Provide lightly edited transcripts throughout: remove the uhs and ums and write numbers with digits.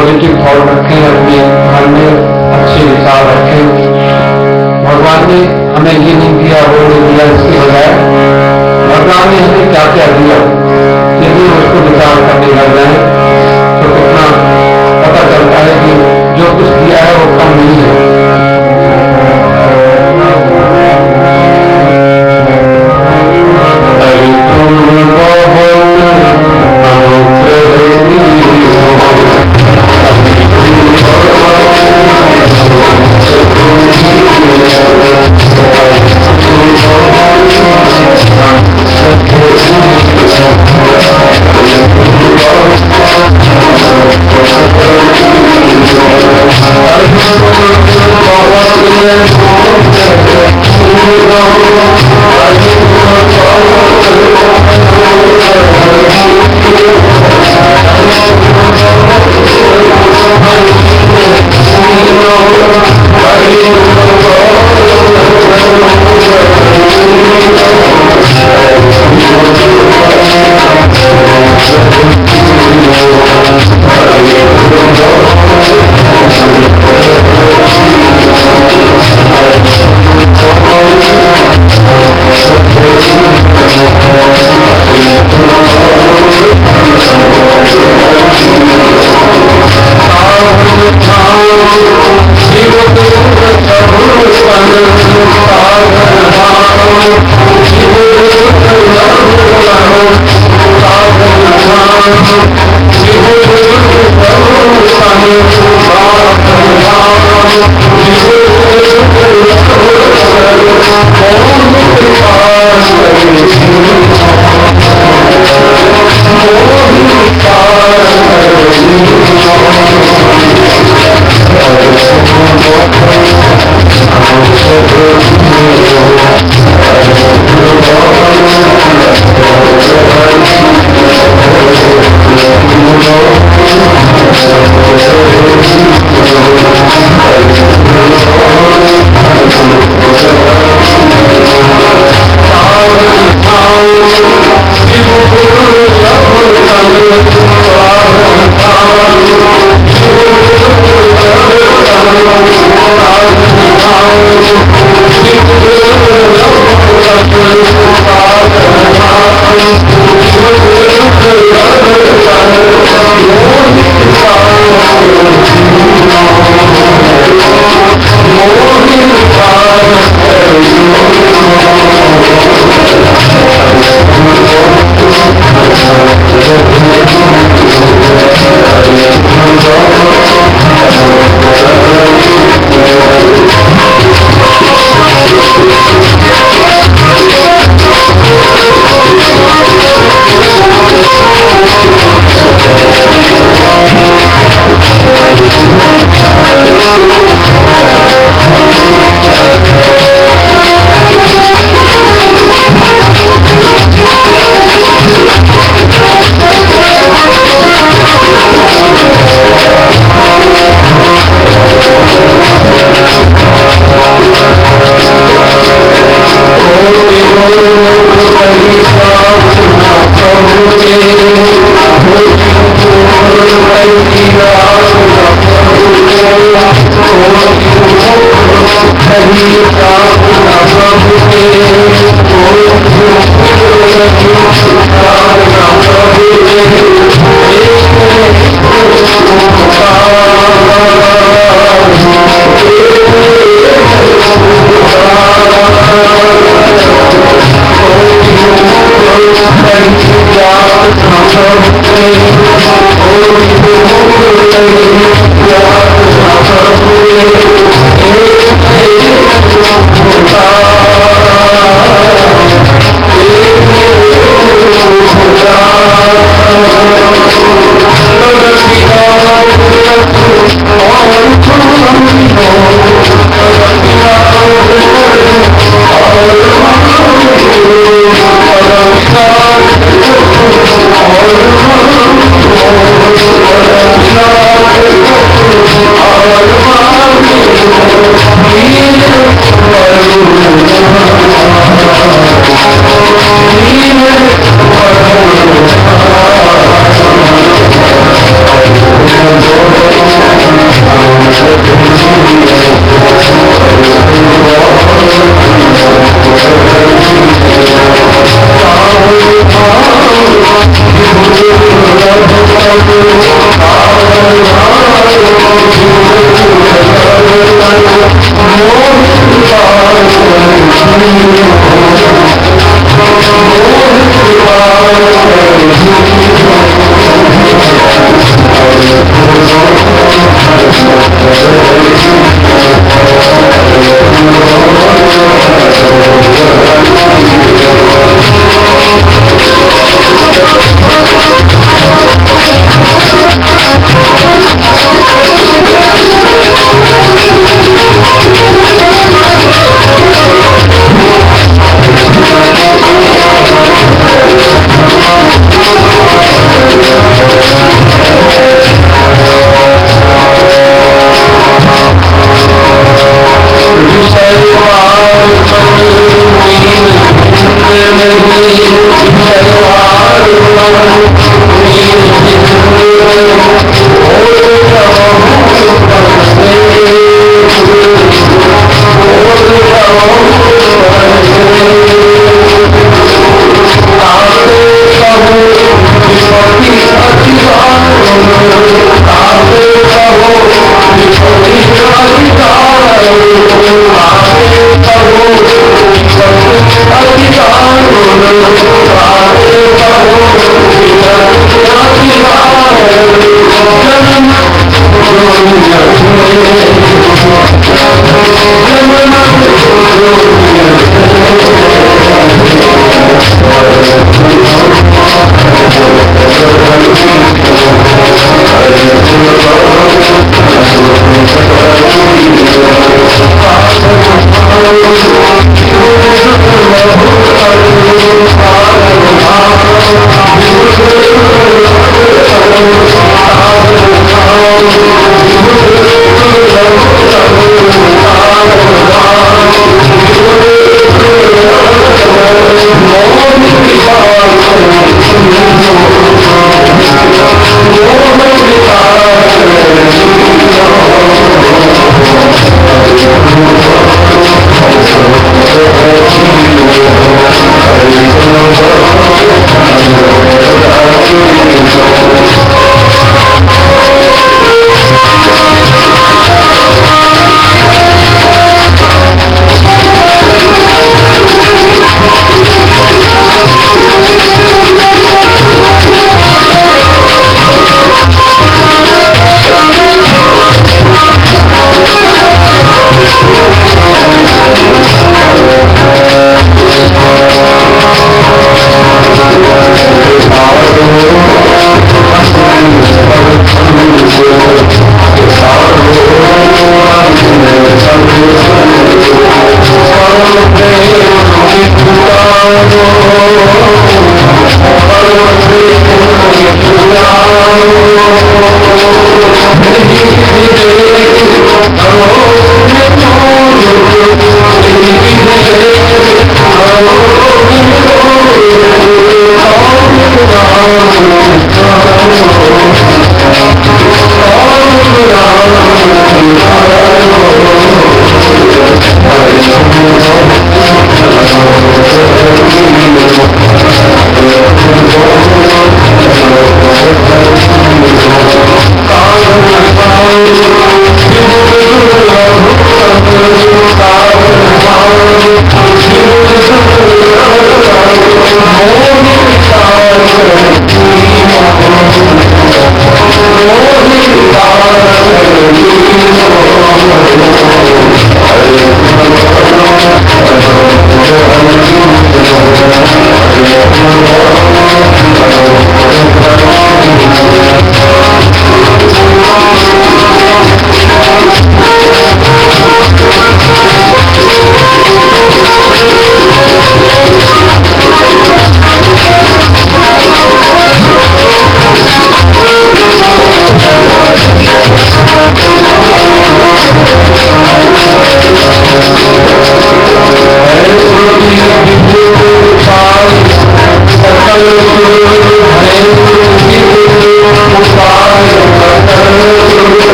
Positive thought रखें, अपने मन में अच्छे विचार रखें। भगवान ने हमें ये नहीं दिया, वो नहीं दिया, इसके बजाय भगवान ने हमें क्या क्या दिया, यदि उसको विचार करने लग जाए तो कितना पता चलता है कि जो कुछ दिया है वो कम नहीं है।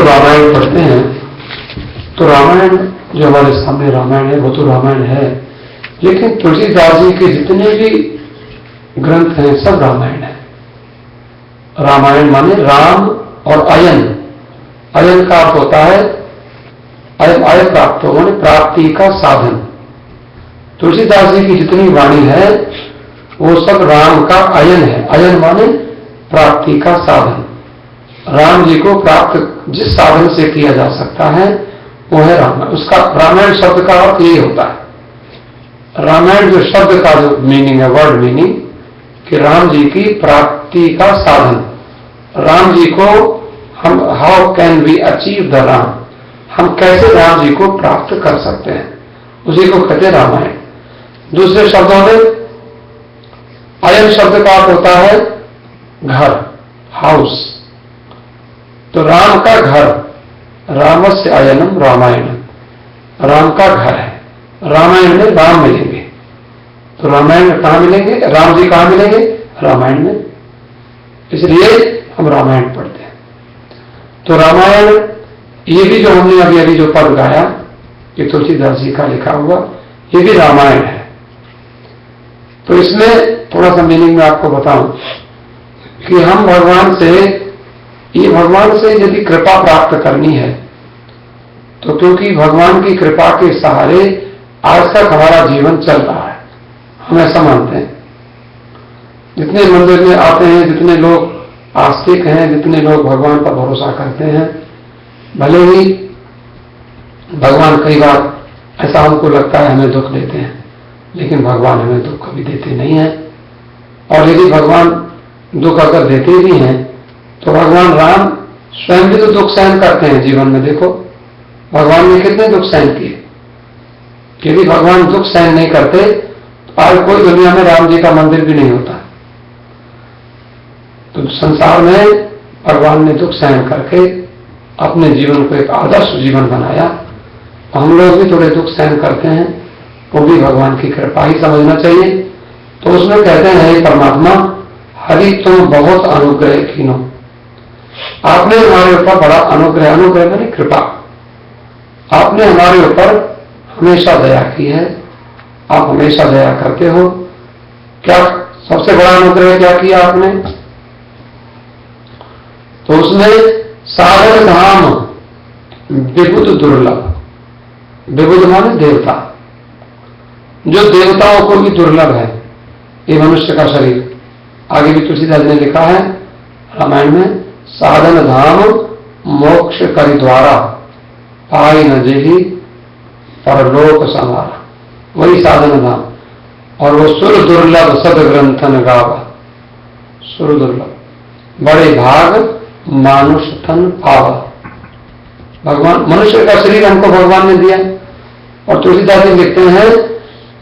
रामायण पढ़ते हैं तो रामायण जो हमारे सामने रामायण है वो तो रामायण है, लेकिन तुलसीदास जी के जितने भी ग्रंथ हैं सब रामायण है। रामायण माने राम और अयन, अयन का अर्थ होता है आय प्राप्त हो, माने प्राप्ति का साधन। तुलसीदास जी की जितनी वाणी है वो सब राम का अयन है। अयन माने प्राप्ति का साधन। राम जी को प्राप्त जिस साधन से किया जा सकता है वो है रामायण। उसका रामायण शब्द का अर्थ यही होता है। रामायण जो शब्द का जो मीनिंग है, वर्ड मीनिंग, कि राम जी की प्राप्ति का साधन। राम जी को हम how can we achieve the Ram, हम कैसे राम जी को प्राप्त कर सकते हैं, उसी को कहते हैं रामायण। दूसरे शब्दों में अयन शब्द का अर्थ होता है घर, हाउस। तो राम का घर, रामस्य अयनम रामायणम, राम का घर है। रामायण में राम मिलेंगे, तो रामायण में कहां मिलेंगे, राम जी कहां मिलेंगे, रामायण में। इसलिए हम रामायण पढ़ते हैं। तो रामायण, ये भी जो हमने अभी अभी जो पद गाया, ये तुलसीदास जी का लिखा हुआ, ये भी रामायण है। तो इसमें थोड़ा सा मीनिंग मैं आपको बताऊं कि हम भगवान से, ये भगवान से यदि कृपा प्राप्त करनी है तो क्योंकि भगवान की कृपा के सहारे आज तक हमारा जीवन चल रहा है, हम ऐसा मानते हैं। जितने मंदिर में आते हैं, जितने लोग आस्तिक हैं, जितने लोग भगवान पर भरोसा करते हैं, भले ही भगवान कई बार ऐसा हमको लगता है हमें दुख देते हैं, लेकिन भगवान हमें दुख कभी देते नहीं हैं। और यदि भगवान दुख अगर देते भी हैं तो भगवान राम स्वयं भी तो दुख सहन करते हैं जीवन में। देखो भगवान ने कितने दुख सहन किए। यदि भगवान दुख सहन नहीं करते तो आज कोई दुनिया में राम जी का मंदिर भी नहीं होता। तो संसार में भगवान ने दुख सहन करके अपने जीवन को एक आदर्श जीवन बनाया। हम लोग भी थोड़े दुख सहन करते हैं, वो भी भगवान की कृपा ही समझना चाहिए। तो उसमें कहते हैं, हे परमात्मा हरि तुम बहुत अनुग्रह कीनो, आपने हमारे ऊपर बड़ा अनुग्रह, अनुग्रह माने कृपा, आपने हमारे ऊपर हमेशा दया की है, आप हमेशा दया करते हो। क्या सबसे बड़ा अनुग्रह क्या किया आपने, तो उसमें सागर धाम विबुध दुर्लभ, विबुध माने देवता, जो देवताओं को भी दुर्लभ है ये मनुष्य का शरीर। आगे भी तुलसीदास ने लिखा है रामायण में, साधन धाम मोक्ष करि द्वारा, पाई न जेहि परलोक संवारा, वही साधन धाम। और वो सुर दुर्लभ सद ग्रंथन गावा, सुर दुर्लभ बड़े भाग मानुष तन पावा। भगवान मनुष्य का शरीर हमको भगवान ने दिया। और तुलसीदास जी लिखते हैं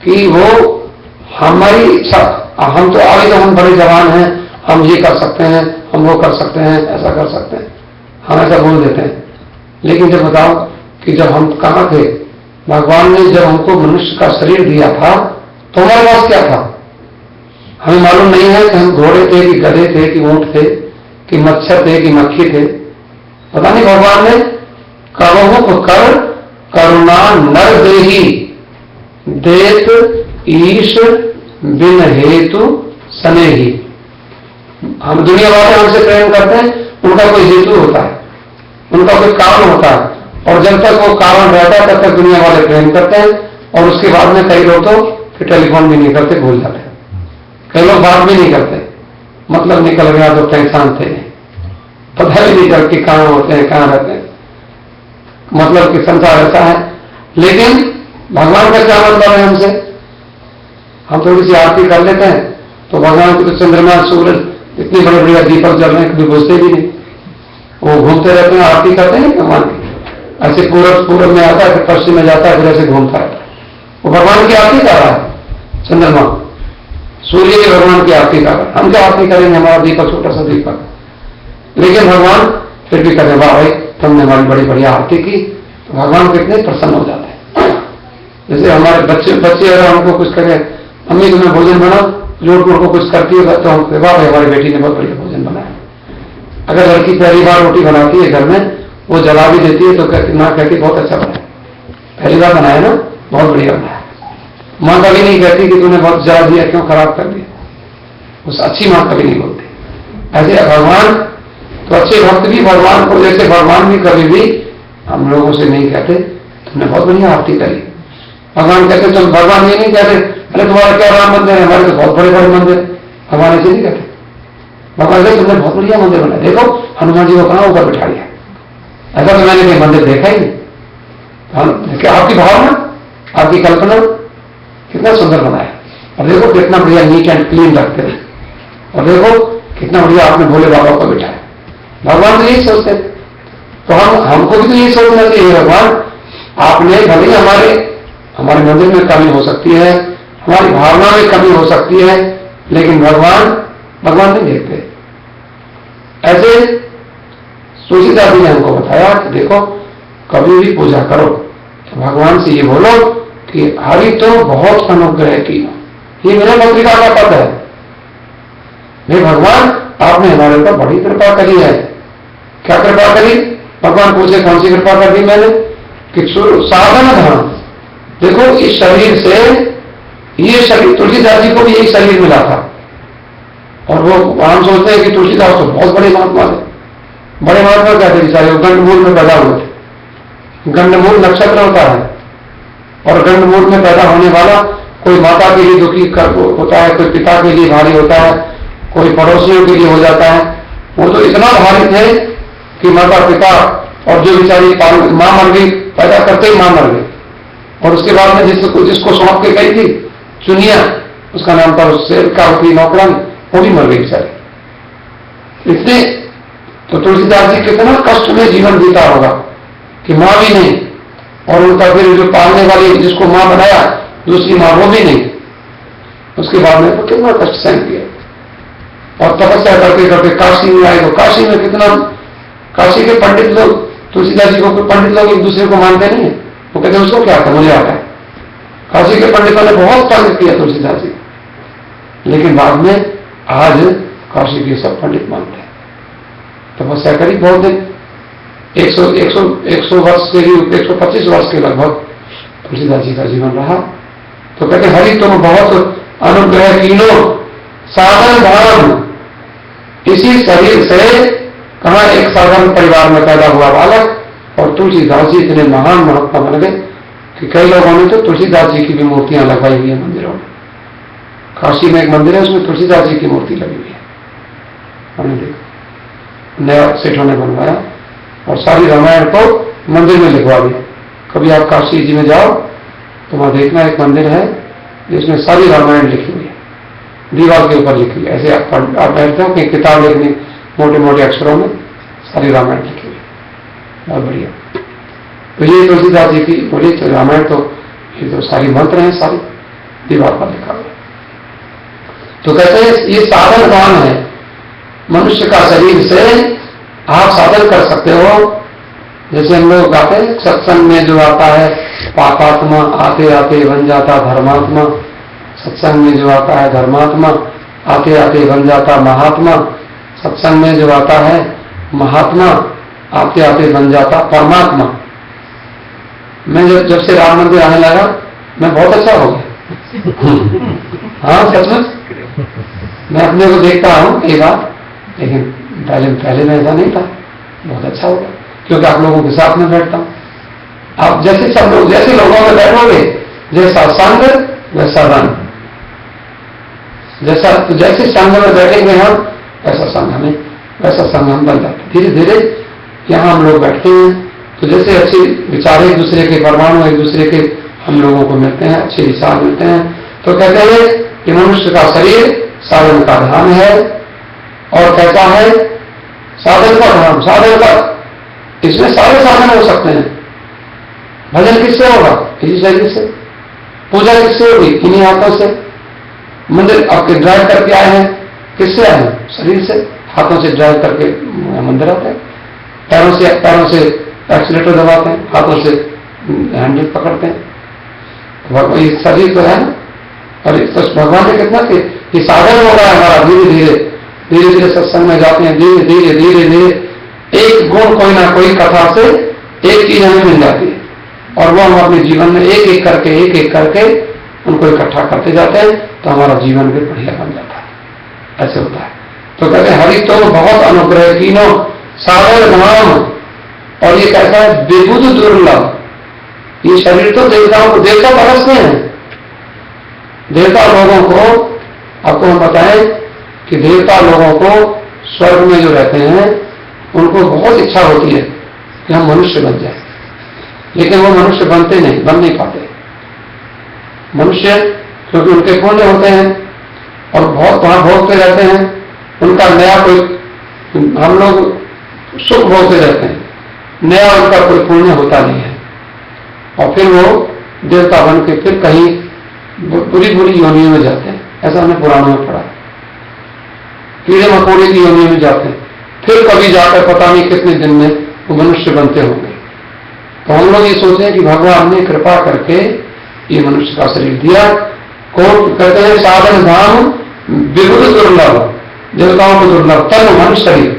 कि वो हमारी इच्छा, हम तो अभी तो हम बड़े जवान हैं, हम ये कर सकते हैं, हम वो कर सकते हैं, ऐसा कर सकते हैं, हम ऐसा बोल देते हैं। लेकिन जब बताओ कि जब हम कहाँ थे, भगवान ने जब हमको मनुष्य का शरीर दिया था तो हमारे पास क्या था, हमें मालूम नहीं है कि हम घोड़े थे कि गधे थे कि ऊंट थे कि मच्छर थे कि मक्खी थे, पता नहीं। भगवान ने कवहुक कर करुणा नर देही, देत ईश बिन हेतु स्नेही। हम दुनिया वाले हमसे प्रेम करते हैं, उनका कोई हेतु होता है, उनका कोई कारण होता है, और जब तक वो कारण रहता है तब तक दुनिया वाले प्रेम करते हैं। और उसके बाद में कई लोग तो फिर टेलीफोन भी नहीं करते, भूल जाते हैं। कई लोग बात भी नहीं करते, मतलब निकल गया तो पहचान थे, पता भी नहीं करते कहां होते हैं, कहां रहते हैं, मतलब कि संसार ऐसा है। लेकिन भगवान का क्या मतलब है हमसे, हम थोड़ी सी आरती कर लेते हैं तो भगवान को तो चंद्रमा सूरज इतने बड़े बड़े दीपक जल रहे हैं, कभी बुझते भी नहीं, वो घूमते रहते हैं, आरती करते हैं भगवान की। ऐसे पूरब में आता है, फिर पश्चिम में जाता है, फिर ऐसे घूमता है, वो भगवान की आरती कर रहा है। चंद्रमा सूर्य के भगवान की आरती कर रहा है, हम क्या आरती करेंगे, हमारा दीपक छोटा सा दीपक। लेकिन भगवान फिर भी कहते वाह भाई तुमने हमारी बड़ी बढ़िया आरती की, तो भगवान कितने प्रसन्न हो जाते हैं। जैसे हमारे बच्चे अगर हमको कुछ कहे, मम्मी तुम्हें भोजन बनाओ, जोड़ को कुछ करती है तो हम वाह भाई हमारी बेटी ने बहुत बढ़िया भोजन बनाया। अगर लड़की पहली बार रोटी बनाती है घर में वो जला भी देती है तो माँ कहती बहुत अच्छा बनाया, पहली बार बनाया ना, बहुत बढ़िया बनाया। माँ कभी नहीं कहती कि तूने बहुत जला दिया, क्यों खराब कर दिया, उस अच्छी माँ कभी नहीं बोलती। ऐसे भगवान तो अच्छे भक्त भी भगवान को, जैसे भगवान भी कभी भी हम लोगों से नहीं कहते तुमने बहुत बढ़िया आरती करी। भगवान कहते तो भगवान ये नहीं कहते अरे तुम्हारा क्या राम मंदिर है, हमारे तो बहुत बड़े बड़े मंदिर। भगवान ऐसे नहीं कहते, भगवान कहते तुमने बहुत बढ़िया मंदिर बनाया, देखो हनुमान जी को कहाँ ऊपर बिठा लिया, ऐसा तो मैंने कोई मंदिर देखा ही नहीं। क्या आपकी भावना, आपकी कल्पना कितना सुंदर बनाया, और देखो कितना बढ़िया नीट एंड क्लीन रखते हैं, और देखो कितना बढ़िया आपने भोले बाबा को बिठाया। भगवान तो यही सोचते हैं, तो हमको भी तो यही सोचना चाहिए, भगवान आपने भले हमारे मंदिर में कमी हो सकती है, हमारी भावना में कमी हो सकती है, लेकिन भगवान नहीं देखते। ऐसे तुलसीदास जी ने हमको बताया कि देखो कभी भी पूजा करो तो भगवान से ये बोलो कि हरि तो बहुत अनुग्रह की, ये मेरे पत्रिका का पद है, हे भगवान आपने हमारे ऊपर बड़ी कृपा करी है। क्या कृपा करी? भगवान पूछे कौन सी कृपा कर दी मैंने? कि साधन धर्म, देखो इस शरीर से, ये शरीर तुलसीदास जी को भी यही शरीर मिला था, और वो हम सोचते हैं कि तुलसीदास तो बहुत बड़े महात्मा थे। बड़े महात्मा क्या थे बेचारे, वो गंडमूल में पैदा हुए थे। गंडमूल नक्षत्र होता है, और गंडमूल में पैदा होने वाला कोई माता के लिए दुखी होता है, कोई पिता के लिए भारी होता है, कोई पड़ोसियों के लिए हो जाता है। वो तो इतना भारी थे कि माता पिता और जो बेचारी मां मर गई, पैदा करते ही मां मर गई, और उसके बाद में जिसको सौंप के गई थी चुनिया, उसका नाम था सेविका होती नौकरानी, वो भी मर गई बेचारी। इतने तो तुलसीदास जी कितना कष्ट में जीवन बीता होगा कि मां भी नहीं, और उनका फिर जो पालने वाली जिसको मां बनाया दूसरी मां वो भी नहीं, उसके बाद में तो कितना कष्ट सहन किया, और तपस्या करते करते काशी में आए। तो काशी में कितना, काशी के पंडित लोग तुलसीदास जी को, पंडित लोग एक दूसरे को मानते नहीं है, वो कहते हैं उसको क्या था, मुझे आता है। काशी के पंडितों ने बहुत तारीफ किया तुलसीदास जी, लेकिन बाद में आज काशी के सब पंडित मानते हैं। तपस्या करी बहुत दिन, 100 वर्ष से 125 वर्ष के लगभग तुलसीदास जी का जीवन रहा। तो कहते हरि तुम बहुत अनुग्रह कीनो साधन धाम, इसी शरीर से कहा एक साधारण परिवार में पैदा हुआ बालक, और तुलसीदास जी इतने महान महात्मा बन गए कि कई लोगों ने तो तुलसीदास जी की भी मूर्तियां लगवाई हुई है मंदिरों में। काशी में एक मंदिर है, उसमें तुलसीदास जी की मूर्ति लगी हुई है, हमने देखा, नया सेठों ने बनवाया, और सारी रामायण को मंदिर में लिखवा दिया। कभी आप काशी जी में जाओ तो वहां देखना एक मंदिर है जिसमें सारी रामायण लिखी हुई है, दीवार के ऊपर लिखी हुई है। ऐसे आप बैठते हो कि किताब लिखनी मोटे मोटे अक्षरों में सारी रामायण लिखी हुई है, बहुत बढ़िया। तो ये तुलसीदास जी की बोली तो रामायण, तो ये तो सारी मंत्र हैं, सारी दीवार पर लिखा हुआ। तो कहते हैं ये साधन कौन है? मनुष्य का शरीर से आप साधन कर सकते हो। जैसे हम लोग गाते हैं, सत्संग में जो आता है पापात्मा, आते आते बन जाता धर्मात्मा। सत्संग में जो आता है धर्मात्मा, आते आते बन जाता महात्मा। सत्संग में जो आता है महात्मा, आते आते बन जाता परमात्मा। मैं जब से राम मंदिर आने लगा मैं बहुत अच्छा हो गया। हाँ सचमुच, मैं अपने को देखता हूँ कई बार, लेकिन पहले में ऐसा नहीं था। बहुत अच्छा होगा क्योंकि आप लोगों के साथ में बैठता हूँ। आप जैसे सब लोग, जैसे लोगों में बैठोगे, जैसा संग वैसा रंग, जैसे संग में बैठेंगे हम वैसा संग हमें, वैसा संग हम बन जाते। धीरे धीरे यहाँ हम लोग बैठते हैं तो जैसे अच्छे विचार एक दूसरे के, परमाणु एक दूसरे के हम लोगों को मिलते हैं, अच्छे विचार मिलते हैं। तो कहते हैं कि मनुष्य का शरीर साधन का धाम है। और कैसा है? साधन का धाम, साधन का, इसमें सारे साधन हो सकते हैं। भजन किससे होगा? इसी शरीर से। पूजा किससे होगी? इन्हीं हाथों से। मंदिर आपके ड्राइव करके आए हैं, किससे आए हैं? शरीर से। हाथों से ड्राइव करके मंदिर आते हैं, पैरों से एक्सीलेटर दबाते हैं, हाथों से हैंडल पकड़ते हैं। ये शरीर तो है ना। और भगवान ने कितना कि साधन हो रहा है हमारा। धीरे धीरे सत्संग में जाते हैं, धीरे धीरे एक गुण कोई ना कोई कथा से एक चीज हमें मिल जाती है, और वो हम अपने जीवन में एक एक करके उनको इकट्ठा करते जाते हैं, तो हमारा जीवन भी बढ़िया बन जाता है। ऐसे होता है। तो कहते हैं हरि तो बहुत अनुग्रह कीनो सागर धाम, और ये कैसा है, विबुध दुर्लभ। ये शरीर तो देवताओं को, देवता परसते हैं। देवता लोगों को, आपको हम बताएं कि देवता लोगों को स्वर्ग में जो रहते हैं उनको बहुत इच्छा होती है कि हम मनुष्य बन जाए, लेकिन वो मनुष्य बन नहीं पाते मनुष्य, क्योंकि उनके पुण्य होते हैं और बहुत वहां भोगते रहते हैं। उनका नया कोई, हम लोग सुख भोगते रहते हैं, नया उनका कोई पुण्य होता नहीं है, और फिर वो देवता बन के फिर कहीं बुरी बुरी योनियों में जाते हैं। ऐसा हमने पुराणों में पढ़ा, कीड़े मकोड़े की योनियों में जाते हैं, फिर कभी जाकर पता नहीं कितने दिन में वो मनुष्य बनते होंगे। तो हम लोग ये सोचते हैं कि भगवान ने कृपा करके ये मनुष्य का शरीर दिया। को कहते हैं साधन धाम विबुध दुर्लभ, देवताओं को दुर्लभ तनु मनुष्य शरीर,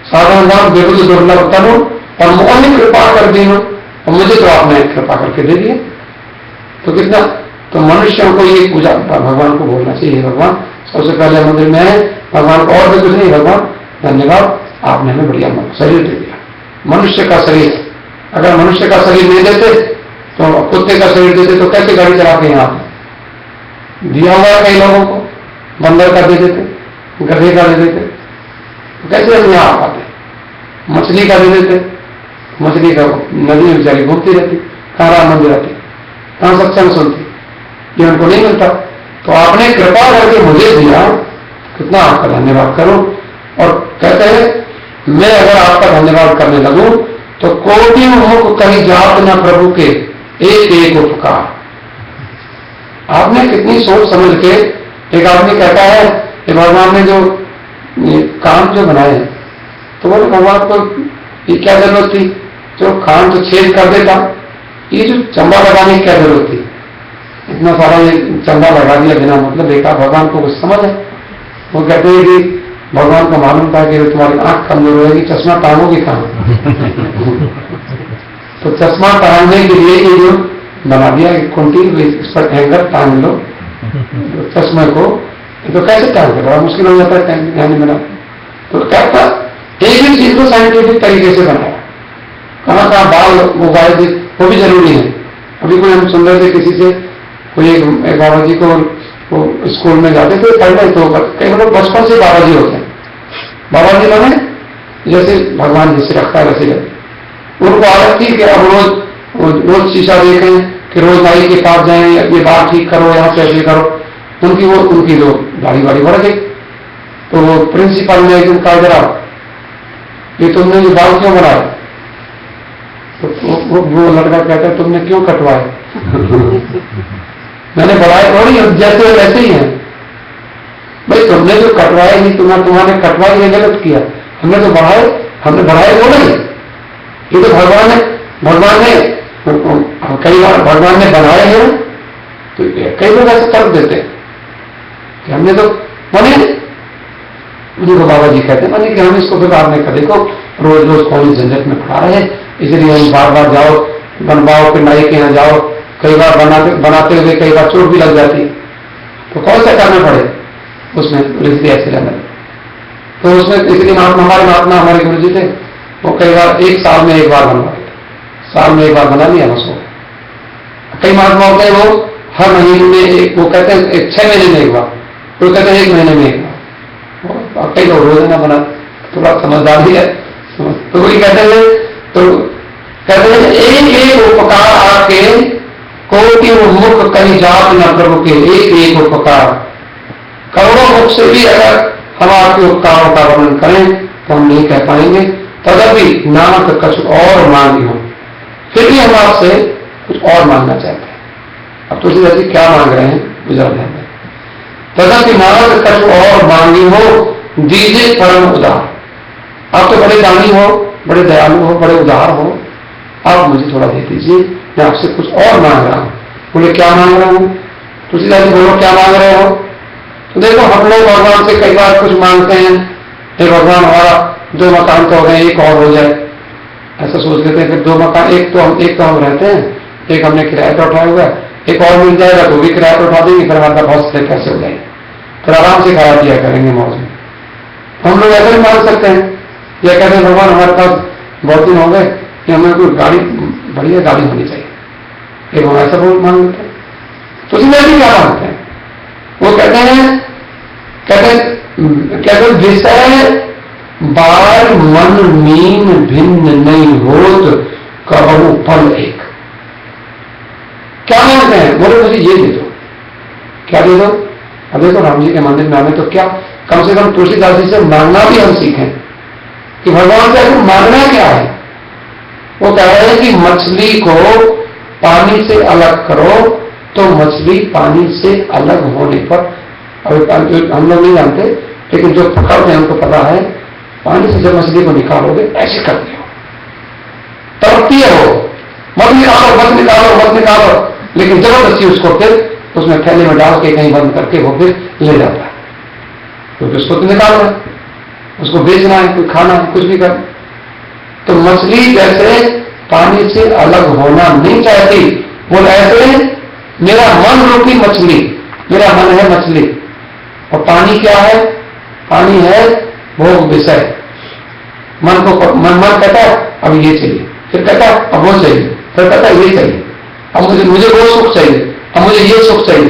साधन धाम विबुध दुर्लभ तनु, और मोहन कृपा कर दी, और मुझे तो आपने कृपा करके दे दिया। तो कितना, तो मनुष्यों को ये पूजा भगवान को बोलना चाहिए, भगवान सबसे पहले मंदिर में है, भगवान को और भी कुछ नहीं, भगवान धन्यवाद आपने हमें बढ़िया शरीर दे दिया। मनुष्य का शरीर, अगर मनुष्य का शरीर नहीं देते तो कुत्ते का शरीर देते तो कैसे गाड़ी चलाते हैं आप? दिया हुआ कई लोगों को, बंदर का दे देते, गधे का दे देते, तो कैसे हम यहाँ आ पाते? मछली का दे देते, मछली का नदी में बेचारी घूमती रहती, कहाँ राम मंदिर आती, कहाँ सत्संग सुनती, ये उनको नहीं मिलता। तो आपने कृपा करके मुझे दिया, कितना आपका धन्यवाद करूं। और कहते हैं मैं अगर आपका धन्यवाद करने लगूं तो कोटि मुख कहीं जात न प्रभु के एक एक उपकार। आपने कितनी सोच समझ के, एक आदमी कहता है कि भगवान ने जो कान जो बनाए, तो बोले भगवान को ये क्या जरूरत थी, जो कान तो छेद कर देता, ये जो चंबा लगाने की क्या जरूरत थी, इतना सारा ये चंबा लगा दिया बिना मतलब। देखा भगवान को कुछ समझ है? वो कहते हैं कि भगवान को मालूम था कि तुम्हारी आंख कमजोर होगी, चश्मा टांगोगी कहां? तो चश्मा टांगने के लिए ये जो बना दिया कि कुंटी, इस पर हैंगर टांग लो चश्मे को, तो कैसे टांगते, बड़ा मुश्किल हो जाता है टांगने बना। तो क्या था, एक ही चीज को साइंटिफिक तरीके से बनाया, कहाँ कहाँ बाल उगाए थे वो भी जरूरी है। अभी कोई हम सुन रहे थे किसी से, कोई एक बाबा जी को वो स्कूल में जाते थे पढ़ने, तो कई लोग बचपन से बाबा जी होते हैं। बाबा जी माने जैसे भगवान जिसे रखता है वैसे रहते, उनको आदत थी कि अब रोज शीशा देखें, कि रोज नाई के पास जाएं, ये बाल ठीक करो, यहाँ से ऐसे करो। उनकी जो दाढ़ी वाड़ी बढ़ गई, तो वो प्रिंसिपल ने एक दिन कहा जरा ये तुमने ये बाल क्यों बढ़ाए? तो वो लड़का कहता है तुमने क्यों कटवाए? मैंने बढ़ाए थोड़ी, जैसे वैसे ही है भाई, तुमने जो कटवाए नहीं, तुम्हारे कटवाए ये गलत किया, हमने तो बढ़ाए, हमने बढ़ाए वो नहीं। ये तो भगवान ने कई बार भगवान ने बनाए हैं, तो कई लोग ऐसे तर्क देते हैं कि हमने तो बने, उनको बाबा जी कहते हैं कि हम इसको बिगाड़ नहीं कर, देखो रोज रोज कौन झंझट में पड़ा रहे, इसलिए हम बार बार जाओ बनवाओ, फिर नाई के यहाँ जाओ, कई बार बनाते हुए कई बार चोट भी लग जाती, तो कौन सा करना पड़े उसमें, इसलिए ऐसे रहना। तो उसमें इसलिए हमारे महात्मा, हमारे गुरु जी थे, वो कई बार एक साल में एक बार बनवाते, साल में एक बार बना लिया बस हो। कई महात्मा होते हैं वो हर महीने में एक, वो कहते हैं 6 महीने में एक बार, कोई कहते हैं 1 महीने में एक बार, कई लोग रोजाना बना, थोड़ा समझदारी है। तो वही कहते हैं, तो कहते हैं एक एक उपकार आपके कोटि मुख कहीं जात न प्रभु के, एक एक उपकार। करोड़ों मुख से भी अगर हम आपके उपकारों का वर्णन करें तो हम नहीं कह पाएंगे। तदपि नामक कुछ और मांगी हो, फिर भी हम आपसे कुछ और मांगना चाहते हैं। अब तुलसीदास जी क्या मांग रहे हैं गुजरात में, तदपि नामक कुछ और मांगी हो, दीजिए परम उदार। आप तो बड़े दानी हो, बड़े दयालु हो, बड़े उदार हो, आप मुझे थोड़ा दे दीजिए, मैं आपसे कुछ और मांग रहा हूं। बोले क्या मांग रहा हूं? तुलसीदास जी बोलो क्या मांग रहे हो? तो देखो हम लोग भगवान से कई बार कुछ मांगते हैं, हे भगवान हमारा 2 मकान तो हो गए, एक और हो जाए, ऐसा सोच लेते हैं। फिर 2 मकान, एक तो हम रहते हैं, एक हमने किराया पर उठाया हुआ है, एक और मिल जाएगा तो भी किराया पर उठा देंगे, फिर हमारे बहुत से पैसे हो जाएंगे, फिर आराम से खाया पिया करेंगे मौज में। हम लोग ऐसा भी मांग सकते हैं, या कहते हैं भगवान हमारे पास बहुत दिन हो गए कि हमें कोई गाड़ी, बढ़िया गाड़ी होनी चाहिए, एक हम ऐसा बहुत मांग लेते हैं। तो इसमें भी क्या मांगते हैं, वो कहते हैं विषय बार मन मीन भिन्न नहीं होत कबहु फल एक। क्या मांगते हैं, बोले मुझे ये दे दो, क्या दे दो। अब देखो राम जी के मंदिर में आने तो क्या, कम से कम तुलसीदास जी से मांगना भी हम सीखें कि भगवान से मांगना क्या है। वो कह रहे हैं कि मछली को पानी से अलग करो, तो मछली पानी से अलग होने पर, अभी हम लोग नहीं जानते, लेकिन जो पकड़ते हैं उनको पता है, पानी से जब मछली को निकालोगे ऐसे करते हो, तड़पती है वो, मत निकालो मत निकालो मत निकालो, लेकिन जबरदस्ती उसको फिर उसमें थैले में डाल के कहीं बंद करके वो फिर ले जाता है, क्योंकि उसको तो निकालना है, उसको बेचना है, कोई खाना है, कुछ भी कर। तो मछली जैसे पानी से अलग होना नहीं चाहती, वो ऐसे मेरा मन रूपी मछली, मेरा मन है मछली, और पानी क्या है, पानी है भोग विषय। मन को मन कहता है अब ये चाहिए, फिर कहता है अब वो चाहिए, फिर कहता है ये चाहिए, अब मुझे वो सुख चाहिए, अब मुझे ये सुख चाहिए,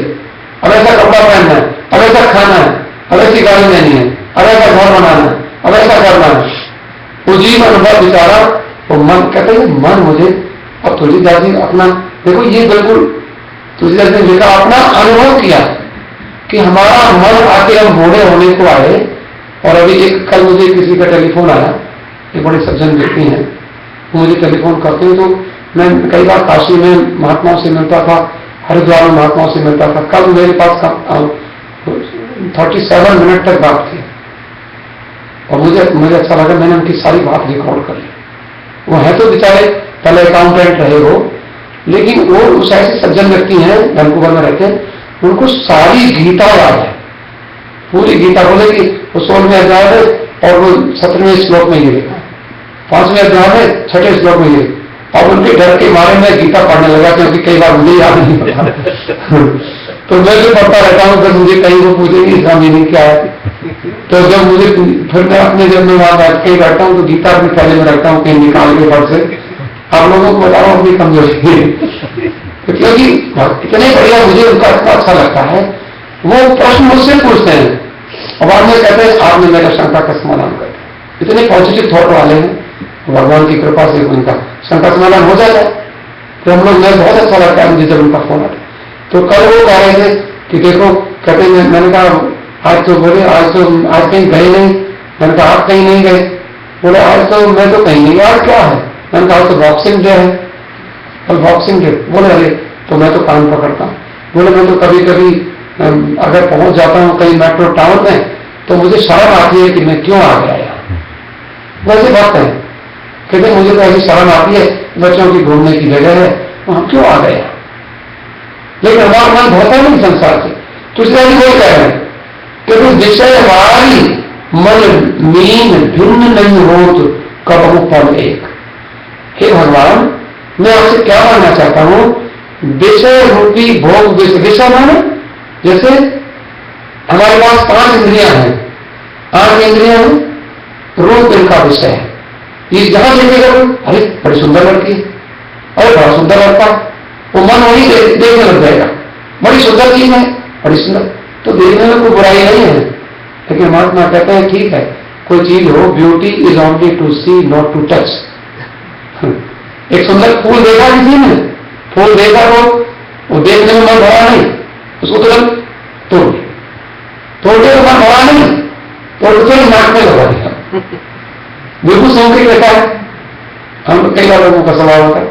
अब ऐसा कपड़ा पहनना है, अब ऐसा खाना है, अब ऐसी गाड़ी लेनी है, अब ऐसा घर बनाना है, अब ऐसा करना है। वो जीवन अनुभव बेचारा, वो मन कहते हैं मन मुझे। अब तुलसीदास जी अपना देखो, ये बिल्कुल तुलसीदास ने लिखा, अपना अनुभव किया कि हमारा मन आके हम बूढ़े होने को आए। और अभी एक कल मुझे किसी का टेलीफोन आया, एक बड़े सज्जन व्यक्ति हैं, मुझे टेलीफोन करते हैं, तो मैं कई बार काशी में महात्माओं से मिलता था, हरिद्वार में महात्माओं से मिलता था। कल मेरे पास 37 मिनट तक बात की, और मुझे अच्छा लगा, मैंने उनकी सारी बात रिकॉर्ड कर ली। वो है तो बेचारे पहले अकाउंटेंट रहे हो, लेकिन वो उस ऐसे सज्जन व्यक्ति हैं, वैंकूवर में रहते हैं, उनको सारी गीता याद है, पूरी गीता। बोले कि वो 16वें अध्याय है और वो 17वें श्लोक में ये लिखा, 5वें अध्याय में 6ठे श्लोक में ये। और उनके डर के मारे में गीता पढ़ने लगा, क्योंकि कई बार मुझे याद नहीं होता तो मैं जो पढ़ता रहता हूँ, जब मुझे कहीं वो पूछेंगे इसका मीनिंग क्या है, तो जब मुझे फिर मैं अपने जब मैं वहां बैठ के बैठता हूँ तो गीता अपने पहले में रखता हूँ, कहीं निकाल के फट से। आप लोगों को बताओ अपनी कमजोरी क्योंकि इतने बढ़िया मुझे उनका इतना अच्छा लगता है। वो प्रश्न मुझसे पूछते हैं और बाद में कहते हैं आपने मेरा शंका का समाधान कर दिया। इतने पॉजिटिव थॉट वाले हैं, भगवान की कृपा से उनका शंका समाधान हो जाता है। तो हम लोग, मैं बहुत अच्छा लगता है मुझे जब उनका फोन आता। तो कल वो कह रहे थे कि देखो, कहते हैं, मैंने कहा आज तो बोले आज कहीं गए नहीं। मैंने कहा आप कहीं नहीं गए? बोले आज तो मैं तो कहीं नहीं। आज क्या है? मैंने कहा तो बॉक्सिंग डे है, कल बॉक्सिंग डे। बोले अरे तो मैं तो कान पकड़ता हूँ। बोले मैं तो कभी कभी अगर पहुंच जाता हूँ कहीं मेट्रो टाउन में तो मुझे शर्म आती है कि मैं क्यों आ गया यहाँ। वैसे बात है, कहते मुझे तो ऐसी शर्म आती है, बच्चों की घूमने की जगह है, वहां क्यों आ गया। लेकिन हमारा मन बहुत नहीं संसार से। तो इसलिए भी वही कह रहे हैं कि विषय वाली मन मीन भिन्न नहीं हो तो कबहु फल एक। हे भगवान, मैं आपसे क्या मानना चाहता हूं, विषय रूपी भोग। विषय माने जैसे हमारे पास 5 इंद्रियां हैं, 8 इंद्रियां हैं, रूप इनका विषय है। ये जहां देखेगा अरे बड़ी सुंदर लड़की, अरे बड़ा सुंदर लड़का, वो मन वही देखने लग जाएगा, बड़ी सुंदर चीज है, बड़ी सुंदर। तो देखने में कोई बुराई नहीं है, लेकिन महात्मा कहते हैं ठीक है, कोई चीज हो, beauty is only to see not to touch. एक सुंदर फूल देखा किसी ने, फूल देखा वो देखने में मन भरा नहीं, उसको तुरंत तोड़ के मन भरा नहीं, तोड़ के नाक में लगा दिया। बिल्कुल सौंदर्य रहता है। हम कई बार लोगों का स्वभाव होता है,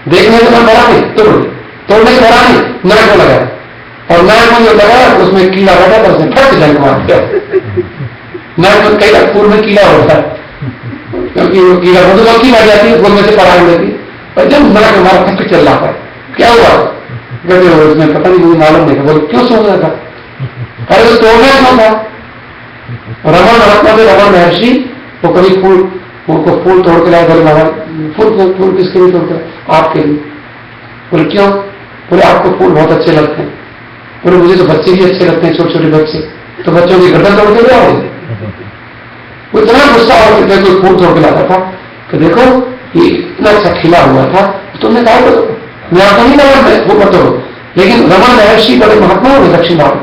देखने से मन भरा नहीं, तोड़ने से भरा नहीं, नाक में लगाया, और नाक में जो लगाया उसमें कीड़ा बैठा था, उसने फट जंग मार दिया। नाक में कई बार फूल में कीड़ा होता है, क्योंकि वो कीड़ा मधुमक्खी लग जाती है, फूल में से पराग लेती है, और जब नाक हमारा फट चल रहा है, क्या हुआ? कहते हो उसमें पता नहीं, मुझे मालूम नहीं। बोल क्यों सोच रहा था? अरे वो तोड़ना क्यों था? रमन महात्मा थे, रमन महर्षि, वो कभी फूल उनको फूल तोड़ के लाए, बोले बाबा फूल किसके लिए तोड़ के लाए? आपके लिए। बोले क्यों? बोले आपको फूल बहुत अच्छे लगते हैं। बोले मुझे तो बच्चे भी अच्छे लगते हैं, छोटे छोटे बच्चे, तो बच्चों की गर्दन तोड़ के ले आओगे? वो इतना गुस्सा हो गया, कोई फूल तोड़ के लाता था कि देखो ये इतना अच्छा खिला हुआ था, तुमने कहा मैं आपको नहीं लगा वो मत तोड़ो। लेकिन रमन महर्षि बड़े महात्मा हो गए दक्षिण भारत।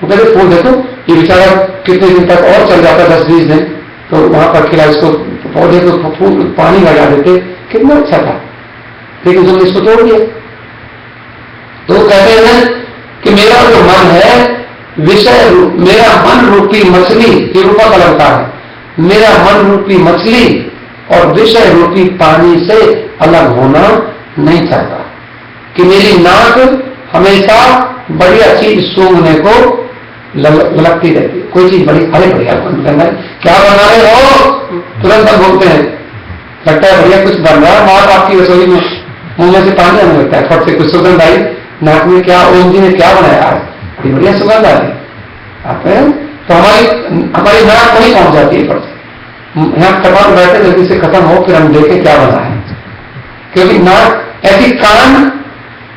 वो कहते फूल देखो ये बेचारा कितने दिन तक और चल जाता, 10-20 दिन, तो वहां पर खिला, इसको पौधे को फूल पानी लगा देते, कितना अच्छा था, लेकिन तुमने इसको तोड़ दिया। तो कहते हैं कि मेरा जो मन है विषय, मेरा मन रूपी मछली, ये रूपक अलंकार है, मेरा मन रूपी मछली और विषय रूपी पानी से अलग होना नहीं चाहता, कि मेरी नाक हमेशा बढ़िया चीज सूंघने को लगती रहती है। कोई चीज बड़ी, अरे बढ़िया करना है, क्या बना रहे हो, तुरंत हम बोलते हैं, लगता है बढ़िया कुछ बन रहा है, माँ बाप की रसोई में मुंह में से पानी आने लगता है, फट से कुछ सुगंध आई नाक में, क्या ओम जी ने क्या बनाया आज, ये बढ़िया सुगंध आ रही है। तो हमारी नाक वहीं पहुंच जाती है, फट से यहाँ टपाक बैठे जल्दी से खत्म हो, फिर हम देखें क्या बना है, क्योंकि नाक ऐसी, कान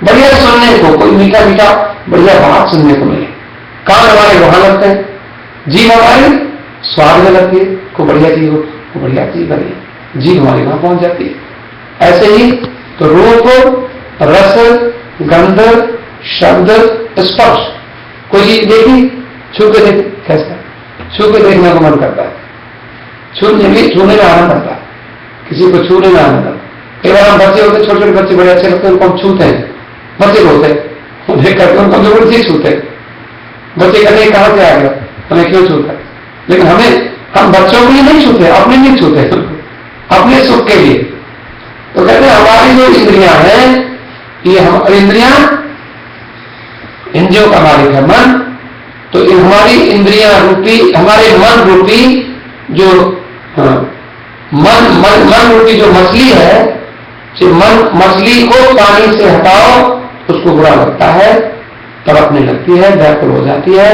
बढ़िया सुनने को, कोई मीठा मीठा बढ़िया बात सुनने को मिले, कान हमारे वहां लगते हैं, जीभ हमारी स्वाद में लगती है, को बढ़िया चीज हो, को बढ़िया चीज बनी, जीभ हमारी वहां पहुंच जाती है। ऐसे ही तो रूप, रस, गंध, शब्द, स्पर्श, कोई चीज देखी, छू के देख, कैसा छू के देखने को मन करता है, छूने में आनंद आता है, किसी को छूने में आनंद आता है। कई बार हम बच्चे होते, छोटे छोटे बच्चे बड़े अच्छे लगते हैं, उनको हम छूते हैं, बच्चे होते हैं देख करके उनको जरूर से छूते, बच्चे कहते कहां से आ गया, हमें क्यों छूता है, लेकिन हम बच्चों के लिए नहीं छूते, अपने लिए छूते, अपने सुख के लिए। तो कहते हैं हमारी जो इंद्रियां हैं, ये हम इंद्रियां, इंद्रियों का मालिक है मन, तो हमारी इंद्रियां रूपी, हमारे मन रूपी जो मन रूपी जो मछली है, मन मछली को पानी से हटाओ, उसको बुरा लगता है, तड़पने लगती है, व्याकुल हो जाती है।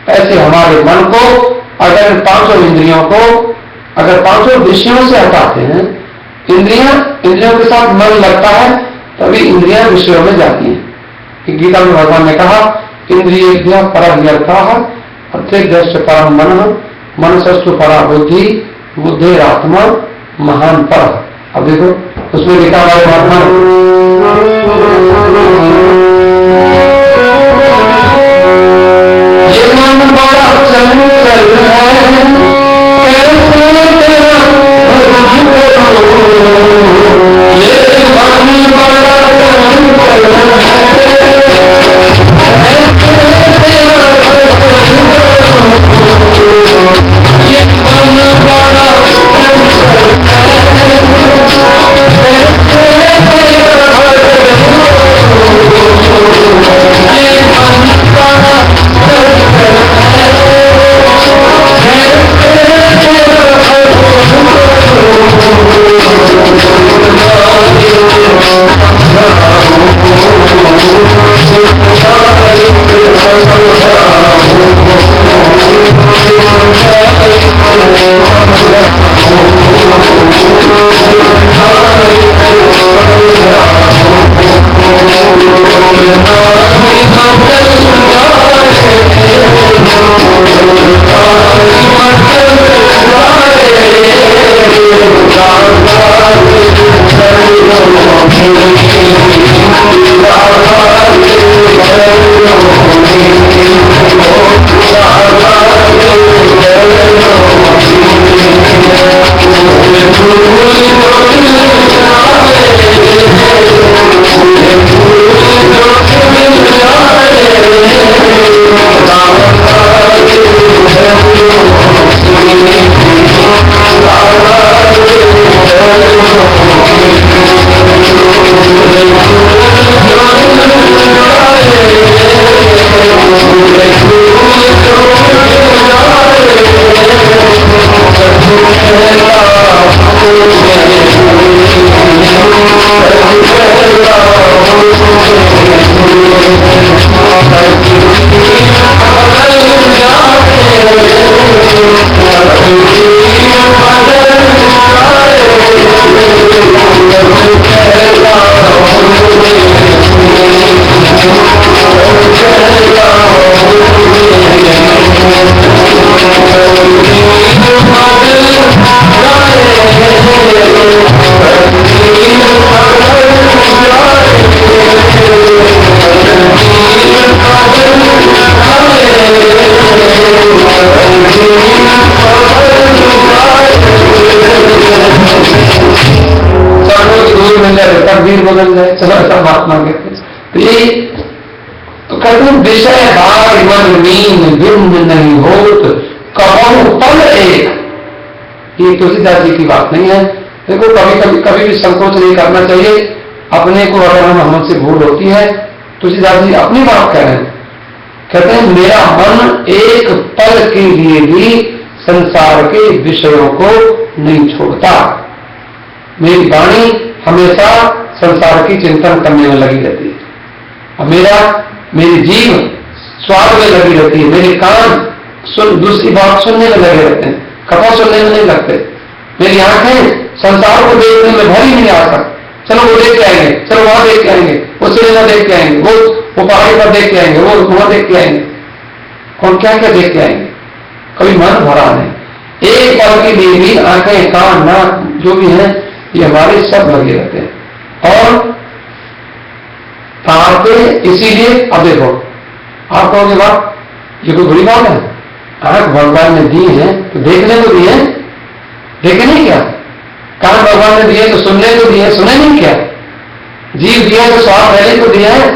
ऐसे हमारे मन को अगर पांचों इंद्रियों को, अगर पांचों विषयों से हटाते हैं, इंद्रियों के साथ मन लगता है, तभी इंद्रियां विषयों में जाती हैं। गीता में भगवान ने कहा इंद्रिय परव्यर्था अर्थेभ्यश्च परम मन, मनसस्तु परा बुद्धि, बुद्धिरात्मा महान पर। अब देखो उसमें लिखा हुआ है महात्मा, ये मन बड़ा चंचल है, कैसे तेरा ये मन बड़ा चंचल तकदीर बदल जाए, चलो ऐसा बात मांगे। तो यही तो कहते हैं विषय भाग मन मीन भिन्न नहीं होत कबहु पल एक। ये तुलसीदास जी की बात नहीं है। देखो कभी भी संकोच नहीं करना चाहिए अपने को। अगर हमसे भूल होती है, तुलसीदास जी अपनी बात कह रहे हैं, कहते हैं मेरा मन एक पल के लिए भी संसार के विषयों को नहीं छोड़ता। मेरी वाणी हमेशा संसार की चिंतन करने में लगी रहती है, और मेरी जीव स्वाद में लगी रहती है, मेरे कान दूसरी बात सुनने में लगे रहते हैं, कथा सुनने में नहीं लगते, मेरी आंखें संसार को देखने में भरी नहीं आ सकती। चलो वो देख के आएंगे, चलो वहां देख के आएंगे, वो सिनेमा देख के आएंगे, वो पहाड़ी पर देख के आएंगे, वो वहां देख के आएंगे, कौन क्या क्या देख के आएंगे, कभी मन भरा नहीं। एक पल के लिए भी आंखें कान नाक जो भी है ये हमारे सब लगे रहते हैं। और तारते इसीलिए अब देखो आप कहोगे बात ये कोई बड़ी बात है, आंख भगवान ने दी है तो देखने को दी है, देखे नहीं क्या? कान भगवान ने दिए तो सुनने को दिए, सुने नहीं क्या? जीव दिया तो स्वाद लेने को दिया है,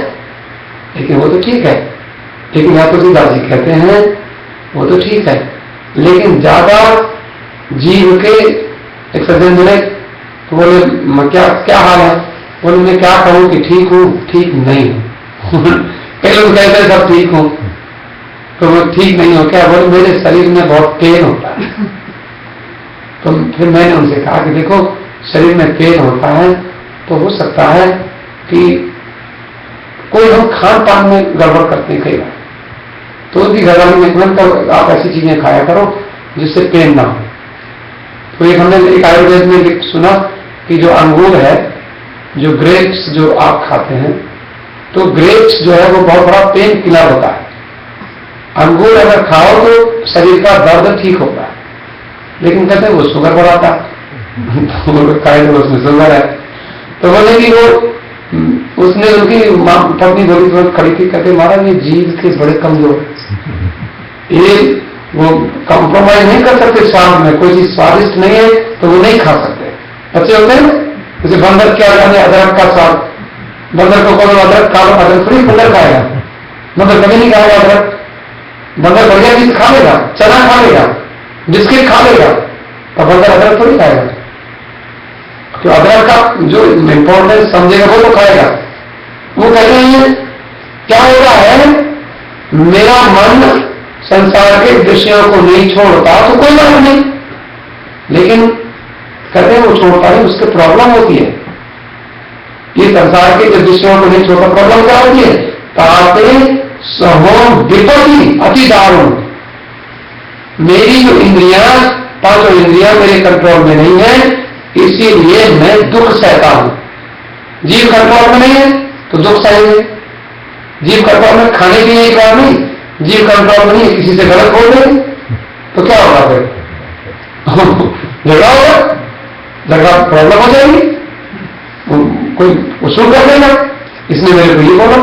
लेकिन वो तो ठीक है। लेकिन यहाँ तो तुलसीदास जी कहते हैं वो तो ठीक है, लेकिन ज्यादा जीव के एक सज्जन मिले तो बोले क्या हाल है? बोले मैं क्या कहूं कि ठीक हूं, ठीक नहीं हूं। कई लोग कहते हैं सब ठीक हूं, तो वो ठीक नहीं हो क्या? बोले मेरे शरीर में बहुत पेन होता है। तो फिर मैंने उनसे कहा कि देखो शरीर में पेन होता है तो हो सकता है कि कोई हम खान पान में गड़बड़ करते हैं कई बार, तो उसकी गड़बड़ी में तो आप ऐसी चीजें खाया करो जिससे पेन ना हो। तो एक हमने एक आयुर्वेद में सुना कि जो अंगूर है, जो ग्रेप्स जो आप खाते हैं, तो ग्रेप्स जो है वो बहुत बड़ा पेन किलर होता है। अंगूर अगर खाओ तो शरीर का दर्द ठीक होता है, लेकिन कहते हैं वो शुगर बढ़ाता तो खाए तो उसमें शुगर है। तो बोले कि वो उसने उनकी पत्नी बोली तो खड़ी थी, कहते महाराज ये जीव के बड़े कमजोर, ये वो कॉम्प्रोमाइज नहीं कर सकते स्वाद में, कोई चीज स्वादिष्ट नहीं है तो वो नहीं खा सकते। बच्चे होते हैं जैसे बंदर क्या जाने अदरक का स्वाद, बंदर को कौन अदरक खा लो, अदरक थोड़ी बंदर खाएगा, बंदर कभी नहीं खाएगा अदरक। बंदर बढ़िया चीज खा लेगा, चना खा लेगा, बिस्किट खा लेगा, और बंदर अदरक थोड़ी खाएगा। तो अदरक का जो इंपॉर्टेंस समझेगा वो तो खाएगा। वो कहते हैं क्या हो रहा है, मेरा मन संसार के विषयों को नहीं छोड़ता तो कोई बात नहीं, लेकिन कहते हैं वो छोड़ता है उसके प्रॉब्लम होती है। ये संसार के विषयों को नहीं छोड़ता, प्रॉब्लम क्या होती है? ताते सहो विपत्ति अति दारुण। मेरी जो इंद्रियां, पांचों इंद्रियां मेरे कंट्रोल में नहीं है, इसीलिए मैं दुख सहता हूं। जीव कंट्रोल में नहीं है तो दुख सहेंगे। जीव कंट्रोल में खाने पीने की बात नहीं, जीव कंट्रोल में नहीं, किसी से गलत बोल रहे तो क्या होगा? फिर झगड़ा होगा, झगड़ा प्रॉब्लम हो जाएगी, कोई उसूल कर देगा इसने मेरे को ये बोला,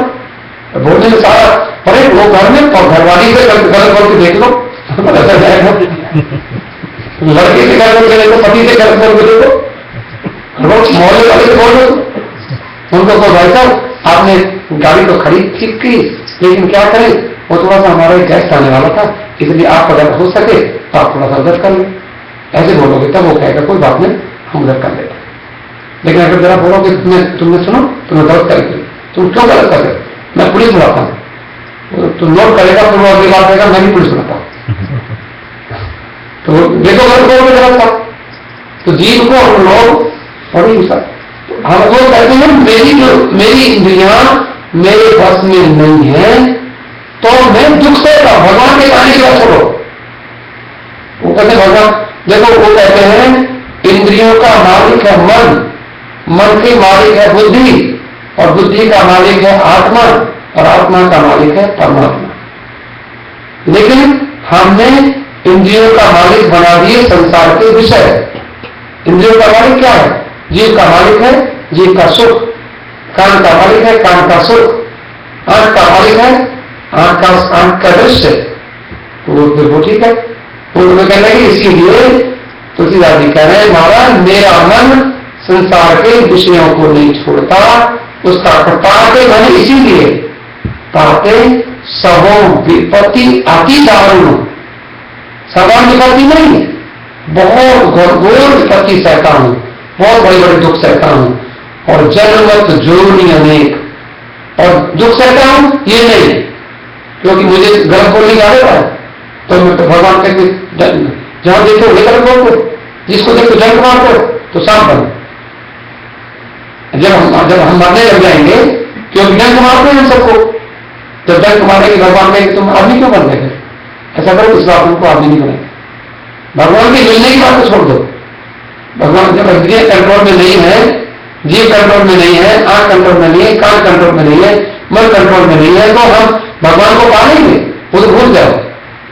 बोलने में सारा। अरे वो घर में घरवाली से गलत बोल के देख लो पता चल जाएगा, लड़के से गलत बोल के देखो, पति से गलत बोल के देखो, मोहल्ले वाले से बोल दो उनको को भाई साहब आपने गाड़ी तो खड़ी ठीक की, लेकिन क्या करें वो थोड़ा सा हमारा एक गेस्ट आने वाला था, इसलिए आप अगर हो सके तो आप थोड़ा सा उधर कर ले। ऐसे बोलोगे तब वो कहेगा कोई बात नहीं हम उधर कर लेते। लेकिन अगर जरा बोलोगे तुमने सुनो तुमने गलत कर दी, तुम क्यों गलत कर रहे? मैं पुलिस बुलाता हूँ, तुम नोट करेगा फिर वो अगली बात करेगा मैं भी पुलिस बुलाता हूँ। तो देखो गलत बोलोगे गलत था। तो जीव को हम लोग और हम वो कहते हैं मेरी इंद्रियां मेरे बस में नहीं है तो मैं दुख से भगवान के कहने की बात छोड़ो। वो कहते भगवान देखो वो कहते हैं इंद्रियों का मालिक है मन, मन के मालिक है बुद्धि, और बुद्धि का मालिक है आत्मा, और आत्मा का मालिक है परमात्मा। लेकिन हमने इंद्रियों का मालिक बना दिए संसार के विषय। इंद्रियों का मालिक क्या है? जीव का मालिक है जीव का सुख, कान का मालिक है कान का सुख, आंख का मालिक है आंख का दृश्य। वो ठीक है, वो कहने लगे। इसीलिए तुलसीदास जी कह रहे हैं महाराज मेरा मन संसार के विषयों को नहीं छोड़ता, उसका पाते बने इसीलिए पाते सबों विपत्ति अति दारुण, साधारण विपत्ति नहीं, बहुत घोर विपत्ति सहता हूं, बहुत बड़े बड़े दुख सहता हूं, और जन्मत जोनी अनेक, और दुख सहता हूं ये नहीं क्योंकि मुझे गलत बोलने की आदत है, तो भगवान कहते जहां देखो लेकर बोल दो, जिसको देखो जंग मार दो, तो सांप बनो। जब हम मरने लग जाएंगे क्योंकि जंग मारते हैं हम सबको, जब जंग मारेंगे भगवान कहेंगे तुम आदमी क्यों बन गए, ऐसा करो इस बात उनको आदमी नहीं बनेगा। भगवान के मिलने की बात को छोड़ दो। भगवान जब इंद्रिय कंट्रोल में नहीं है, जीव कंट्रोल में नहीं है, आंख कंट्रोल में नहीं है, कान कंट्रोल में नहीं है, मन कंट्रोल में नहीं है, तो हम भगवान को पालेंगे, वो तो भूल जाओ।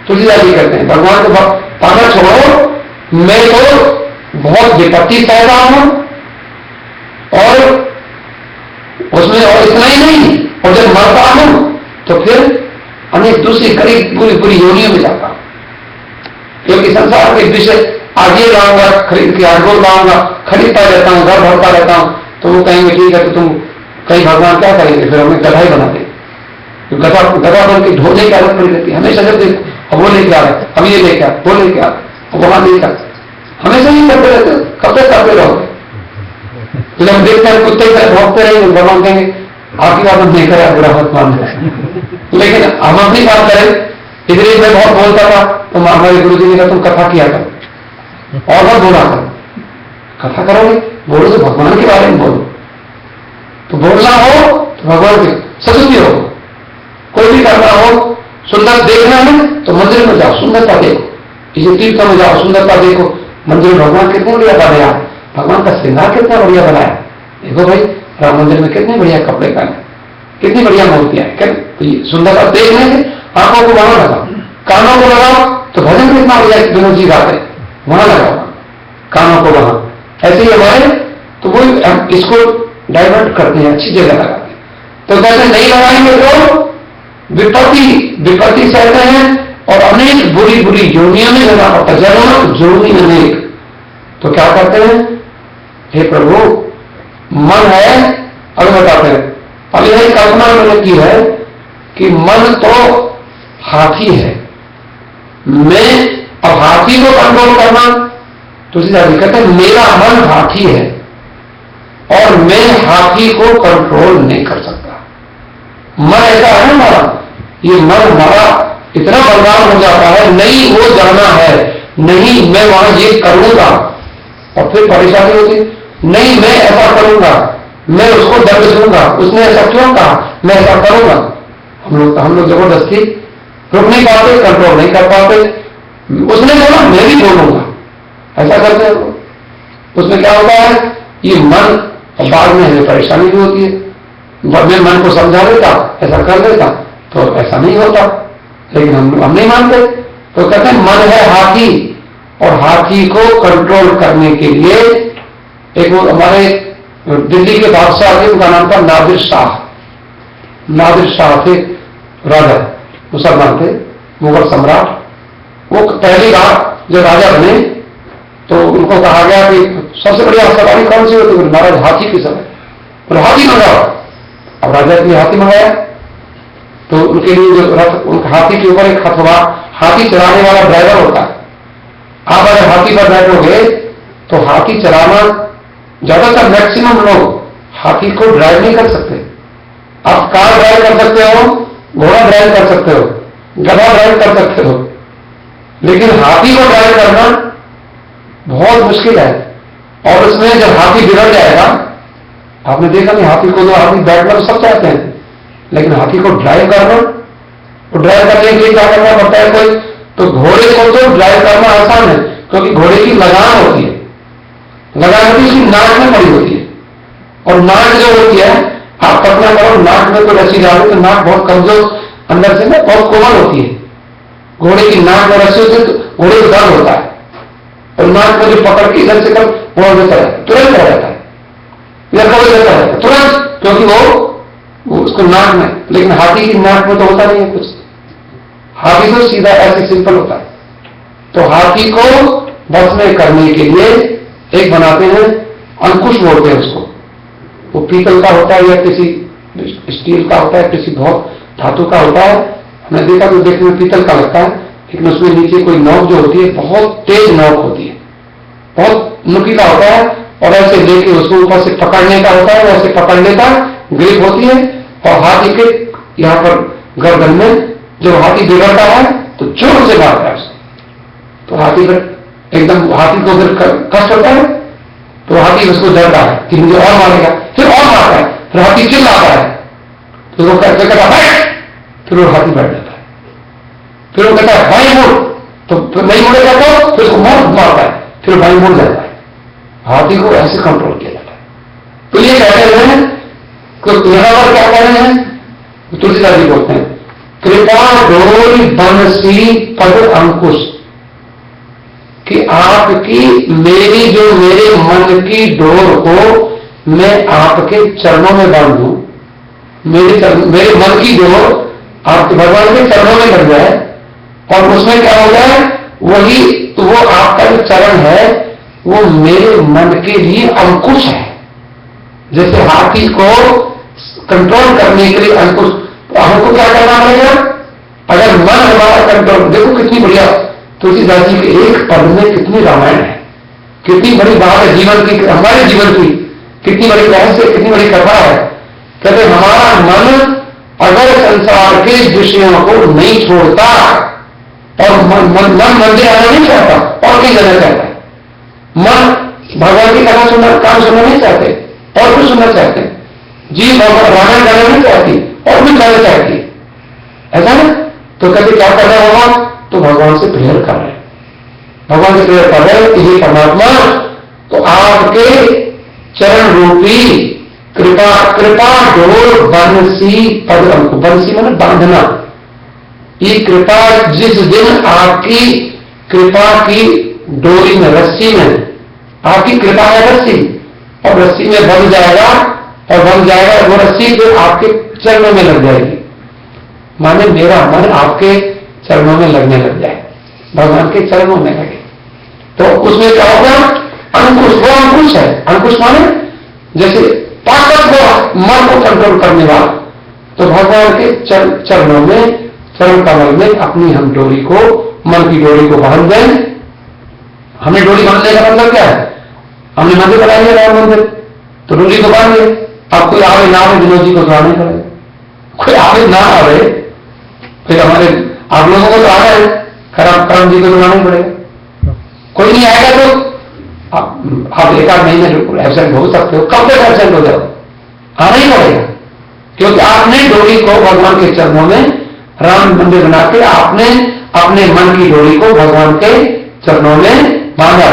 तुलसीदास जी कहते हैं भगवान को पाना छोड़ो, मैं तो बहुत विपत्ति सहता हूं, और उसमें और इतना ही नहीं, और जब मरता हूं तो फिर अनेक दूसरी करीब बुरी बुरी योनियों में जाता हूं, क्योंकि संसार के विषय आगे लाऊंगा, खरीद के आगे लाऊंगा, खरीदता रहता हूं, घर भरता रहता हूं, तो वो कहेंगे ठीक है, तो तुम कहीं भगवान क्या करेंगे, फिर हमें गधा ही बना देंगे। तो गधा बन के ढोने की आदत पड़ी रहती है, हमेशा जब देखो अब वो लेके आ रहे, अब ये लेके आ, वो लेके आ, वहां लेके आ, हमेशा ही करते रहते, कब तक करते रहोगे। तो जब देखते हैं कुत्ते की तरह भोगते रहेंगे, भगवान कहेंगे आपकी बात हम नहीं करें, बुरा मत मान रहे। लेकिन हम अपनी बात करें, इधर मैं बहुत बोलता था तो हमारे गुरु जी ने कहा तुम कथा किया करो और बहुत बोला करो, कथा करोगे बोलो तो भगवान के बारे में बोलो, तो बोलना हो तो भगवान के सदुपयोग हो, कोई भी करना हो, सुंदर देखना है तो मंदिर में जाओ, सुंदरता देखो, किसी तीर्थ में जाओ, सुंदरता देखो, मंदिर में भगवान कितने बढ़िया बनाया, भगवान का श्रृंगार कितना बढ़िया बनाया, देखो भाई राम मंदिर में कितने बढ़िया कपड़े पहने, कितनी बढ़िया मूर्तियां, सुंदरता देखने से आंखों को वहां लगाओ, कानों को लगाओ तो भजन कितना बढ़िया विनोद जी गाते, वहां लगाओ कानों को वहां, ऐसे ही हमारे तो वो इसको डाइवर्ट करते हैं, अच्छी जगह लगाते हैं। तो कैसे नहीं लगाएंगे तो विपत्ति सहते हैं और अनेक बुरी बुरी योनियों में जाना पड़ता है, जन्म जोनी अनेक। तो क्या करते हैं, हे प्रभु मन है, अब बताते हैं, अब यह कल्पना मैंने की है कि मन तो हाथी है, मैं अब हाथी को कंट्रोल करना, तुलसीदास जी कहते हैं मेरा मन हाथी है और मैं हाथी को कंट्रोल नहीं कर सकता। मन ऐसा है हमारा, ये मन हमारा इतना बलवान हो जाता है, नहीं वो जाना है, नहीं मैं वहां ये करूंगा, और फिर परेशानी होती, नहीं मैं ऐसा करूंगा, मैं उसको दर्द दूंगा, उसने ऐसा क्यों कहा, मैं ऐसा करूंगा। हम लोग जबरदस्ती रुक नहीं पाते, कंट्रोल नहीं कर पाते, उसने बोला मैं भी बोलूंगा, ऐसा करते हैं। उसमें क्या होता है, ये मन बाद में हमें परेशानी भी होती है, मैं मन को समझा देता, ऐसा कर देता तो ऐसा नहीं होता, लेकिन हम नहीं मानते। तो कहते हैं मन है हाथी, और हाथी को कंट्रोल करने के लिए एक हमारे दिल्ली के बादशाह थे, उनका नाम था नादिर शाह। नादिर शाह थे राजा, मुसलमान थे, मुगल सम्राट। वो पहली बार जब राजा बने तो उनको कहा गया कि सबसे बढ़िया सवारी कौन सी होती है, महाराज हाथी की सवारी, तो हाथी मंगाओ। अब राजा के लिए हाथी मंगाया, तो उनके लिए जो रथ, उनके हाथी के ऊपर एक हथवा, हाथी चलाने वाला ड्राइवर होता है। आप अगर हाथी पर बैठोगे तो हाथी चलाना, ज्यादातर मैक्सिमम लोग हाथी को ड्राइव नहीं कर सकते। आप कार ड्राइव कर सकते हो, घोड़ा ड्राइव कर सकते हो, गधा ड्राइव कर सकते हो, लेकिन हाथी को ड्राइव करना बहुत मुश्किल है। और उसमें जब हाथी बिगड़ जाएगा, आपने देखा नहीं, हाथी को तो हाथी बैठना तो सब चाहते हैं, लेकिन हाथी को ड्राइव करना, तो ड्राइव करने के लिए क्या करना पड़ता है कोई, तो घोड़े को तो ड्राइव करना आसान है, क्योंकि घोड़े की लगाम होती है, लगाम होती है उसकी नाक में पड़ी होती है, और नाक जो होती है, आप कल्पना करो नाक में तो रस्सी डालो तो नाक बहुत कमजोर, अंदर से ना बहुत कोमल होती है। घोड़े की नाक में रस्सी होती है तो घोड़े को दर्द होता है, और नाक में जो पकड़ के इधर से कर वो देता है, तुरंत हो जाता है, इधर कभी देता है तुरंत, क्योंकि वो उसको नाक में, लेकिन हाथी की नाक में तो होता नहीं है कुछ, हाथी तो सीधा ऐसे सिंपल होता है। तो हाथी को बस में करने के लिए एक बनाते हैं अंकुश बोलते हैं उसको। वो पीतल का होता है या किसी स्टील का होता है, किसी बहुत धातु का होता है। हमने देखा तो देखने में पीतल का लगता है, लेकिन उसमें नीचे कोई नोक जो होती है बहुत तेज नोक होती है, बहुत नुकीला होता है, और ऐसे लेके उसको ऊपर से पकड़ने का होता है, वैसे पकड़ने का ग्रिप होती है। और हाथी के यहाँ पर गर्दन में जब हाथी बिगड़ता है तो जोर से मारता है उसको, तो हाथी फिर एकदम, हाथी को फिर कष्ट होता है, तो हाथी उसको डरता है कि मुझे और मारेगा, फिर और मारता है, फिर हाथी चिल्लाता है, तो वो कहता है, फिर वो हाथी बैठ जाता है, फिर वो कहता है भाई मुड़, तो फिर नहीं मुड़ेगा तो फिर उसको मारता है, फिर भाई मुड़ जाता है। हाथी को ऐसे कंट्रोल किया जाता है। तो ये कहते हैं, यहां पर क्या कह रहे हैं, तुलसीदास जी बोलते हैं, कृपा डोरी बंसी पद अंकुश, कि आपकी मेरी जो मेरे मन की डोर को मैं आपके चरणों में बांध दूं, मेरे मन की डोर आपके भगवान के चरणों में लग जाए, और उसमें क्या हो जाए, वही तो वो आपका जो चरण है वो मेरे मन के लिए अंकुश है। जैसे हाथी को कंट्रोल करने के लिए अंकुश, तो हमको क्या करना पड़ेगा, अगर मन हमारा कंट्रोल, देखो कितनी बढ़िया तुलसीदास जी के एक पद में कितनी रामायण है, कितनी बड़ी बात है जीवन की, हमारे जीवन की कितनी बड़ी रहस्य, कितनी बड़ी कथा है। कहते हमारा मन अगर संसार के विषयों को नहीं छोड़ता, और मन मंदिर आना नहीं चाहता, और कहीं जाना चाहता है, मन भगवान की कथा सुनना, काम सुनना नहीं चाहते, और कुछ सुनना चाहते हैं, जी भगवान रामायण करना नहीं चाहती, और कुछ करना चाहती, ऐसा ना। तो कहते क्या कर रहे होगा, तो भगवान से प्रेयर कर रहे हैं, भगवान से प्रेयर कर रहे हैं कि हे परमात्मा, तो आपके चरण रूपी कृपा डोर बंसी पद अंकुश, बंसी मतलब बांधना, ये कृपा जिस दिन आपकी कृपा की डोरी में, रस्सी में, आपकी कृपा है रस्सी, और रस्सी में बंध जाएगा, और बंध जाएगा वो रस्सी फिर आपके चरणों में लग जाएगी, माने मेरा मन आपके चरणों में लगने लग जाए, भगवान के चरणों में लगे, तो उसमें क्या होगा, अंकुश, वो अंकुश है। अंकुश माने जैसे ताकत को, मन को कंट्रोल करने वाला, तो भगवान के चरणों में, चरण कमल में अपनी हम डोरी को, मन की डोरी को बांध दें। हमें डोरी बांधने का मतलब क्या है, हमने मंदिर बनाई है राम मंदिर, तो डोरी को बांध ले। अब कोई आवे ना आवे, विनोद जी को तो आना ही पड़ेगा, कोई आवे ना आवे, फिर हमारे आप लोगों को तो आना है, करम जी को तो आना ही पड़ेगा। कोई नहीं आएगा तो आप एक आध महीने एबसेंट हो सकते हो, कब तक एबसेंट हो जाओ, आना ही पड़ेगा, क्योंकि आपने डोरी को भगवान के चरणों में, राम मंदिर बना के आपने अपने मन की डोरी को भगवान के चरणों में बांधा।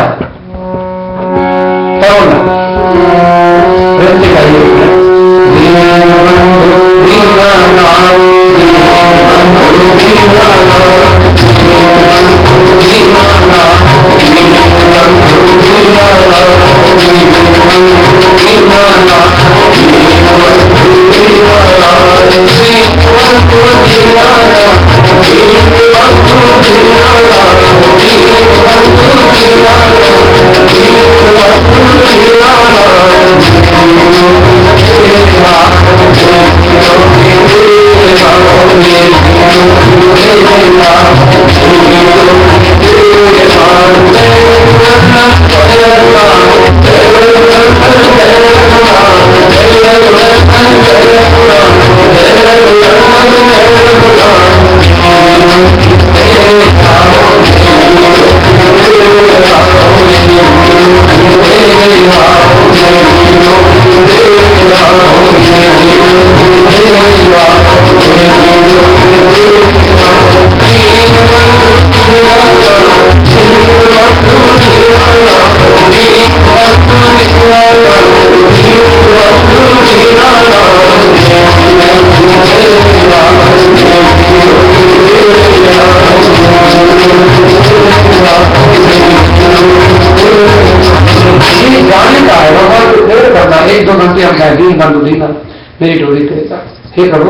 मेरी डोरी के साथ, हे प्रभु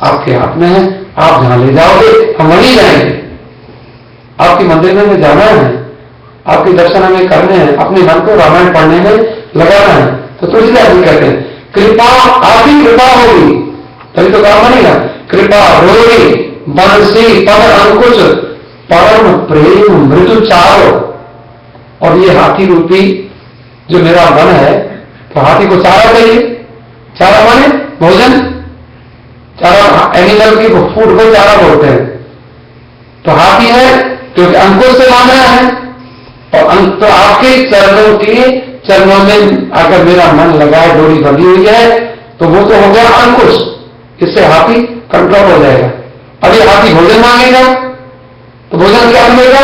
आपके हाथ में है, आप जहां ले जाओगे हम वहीं जाएंगे, आपके मंदिर में जाना है, आपके दर्शन हमें करने हैं, अपने मन को रामायण पढ़ने में लगाना है। तो तुलसीदास जी कहते हैं कृपा आपकी कृपा होगी तभी तो काम बनेगा। कृपा रोरी बंसी पद अंकुश परम प्रेम मृदु चारो। और ये हाथी रूपी जो मेरा मन है, तो हाथी को चारा चाहिए। चारा माने भोजन, चारा एनिमल की फूड को चारा बोलते हैं। तो हाथी है क्योंकि अंकुश से मांग रहा है, और तो आपके चरणों में अगर मेरा मन लगाए, डोरी बंधी हुई है, तो वो तो हो गया अंकुश। इससे हाथी कंट्रोल हो जाएगा। अभी हाथी भोजन मांगेगा तो भोजन क्या मिलेगा?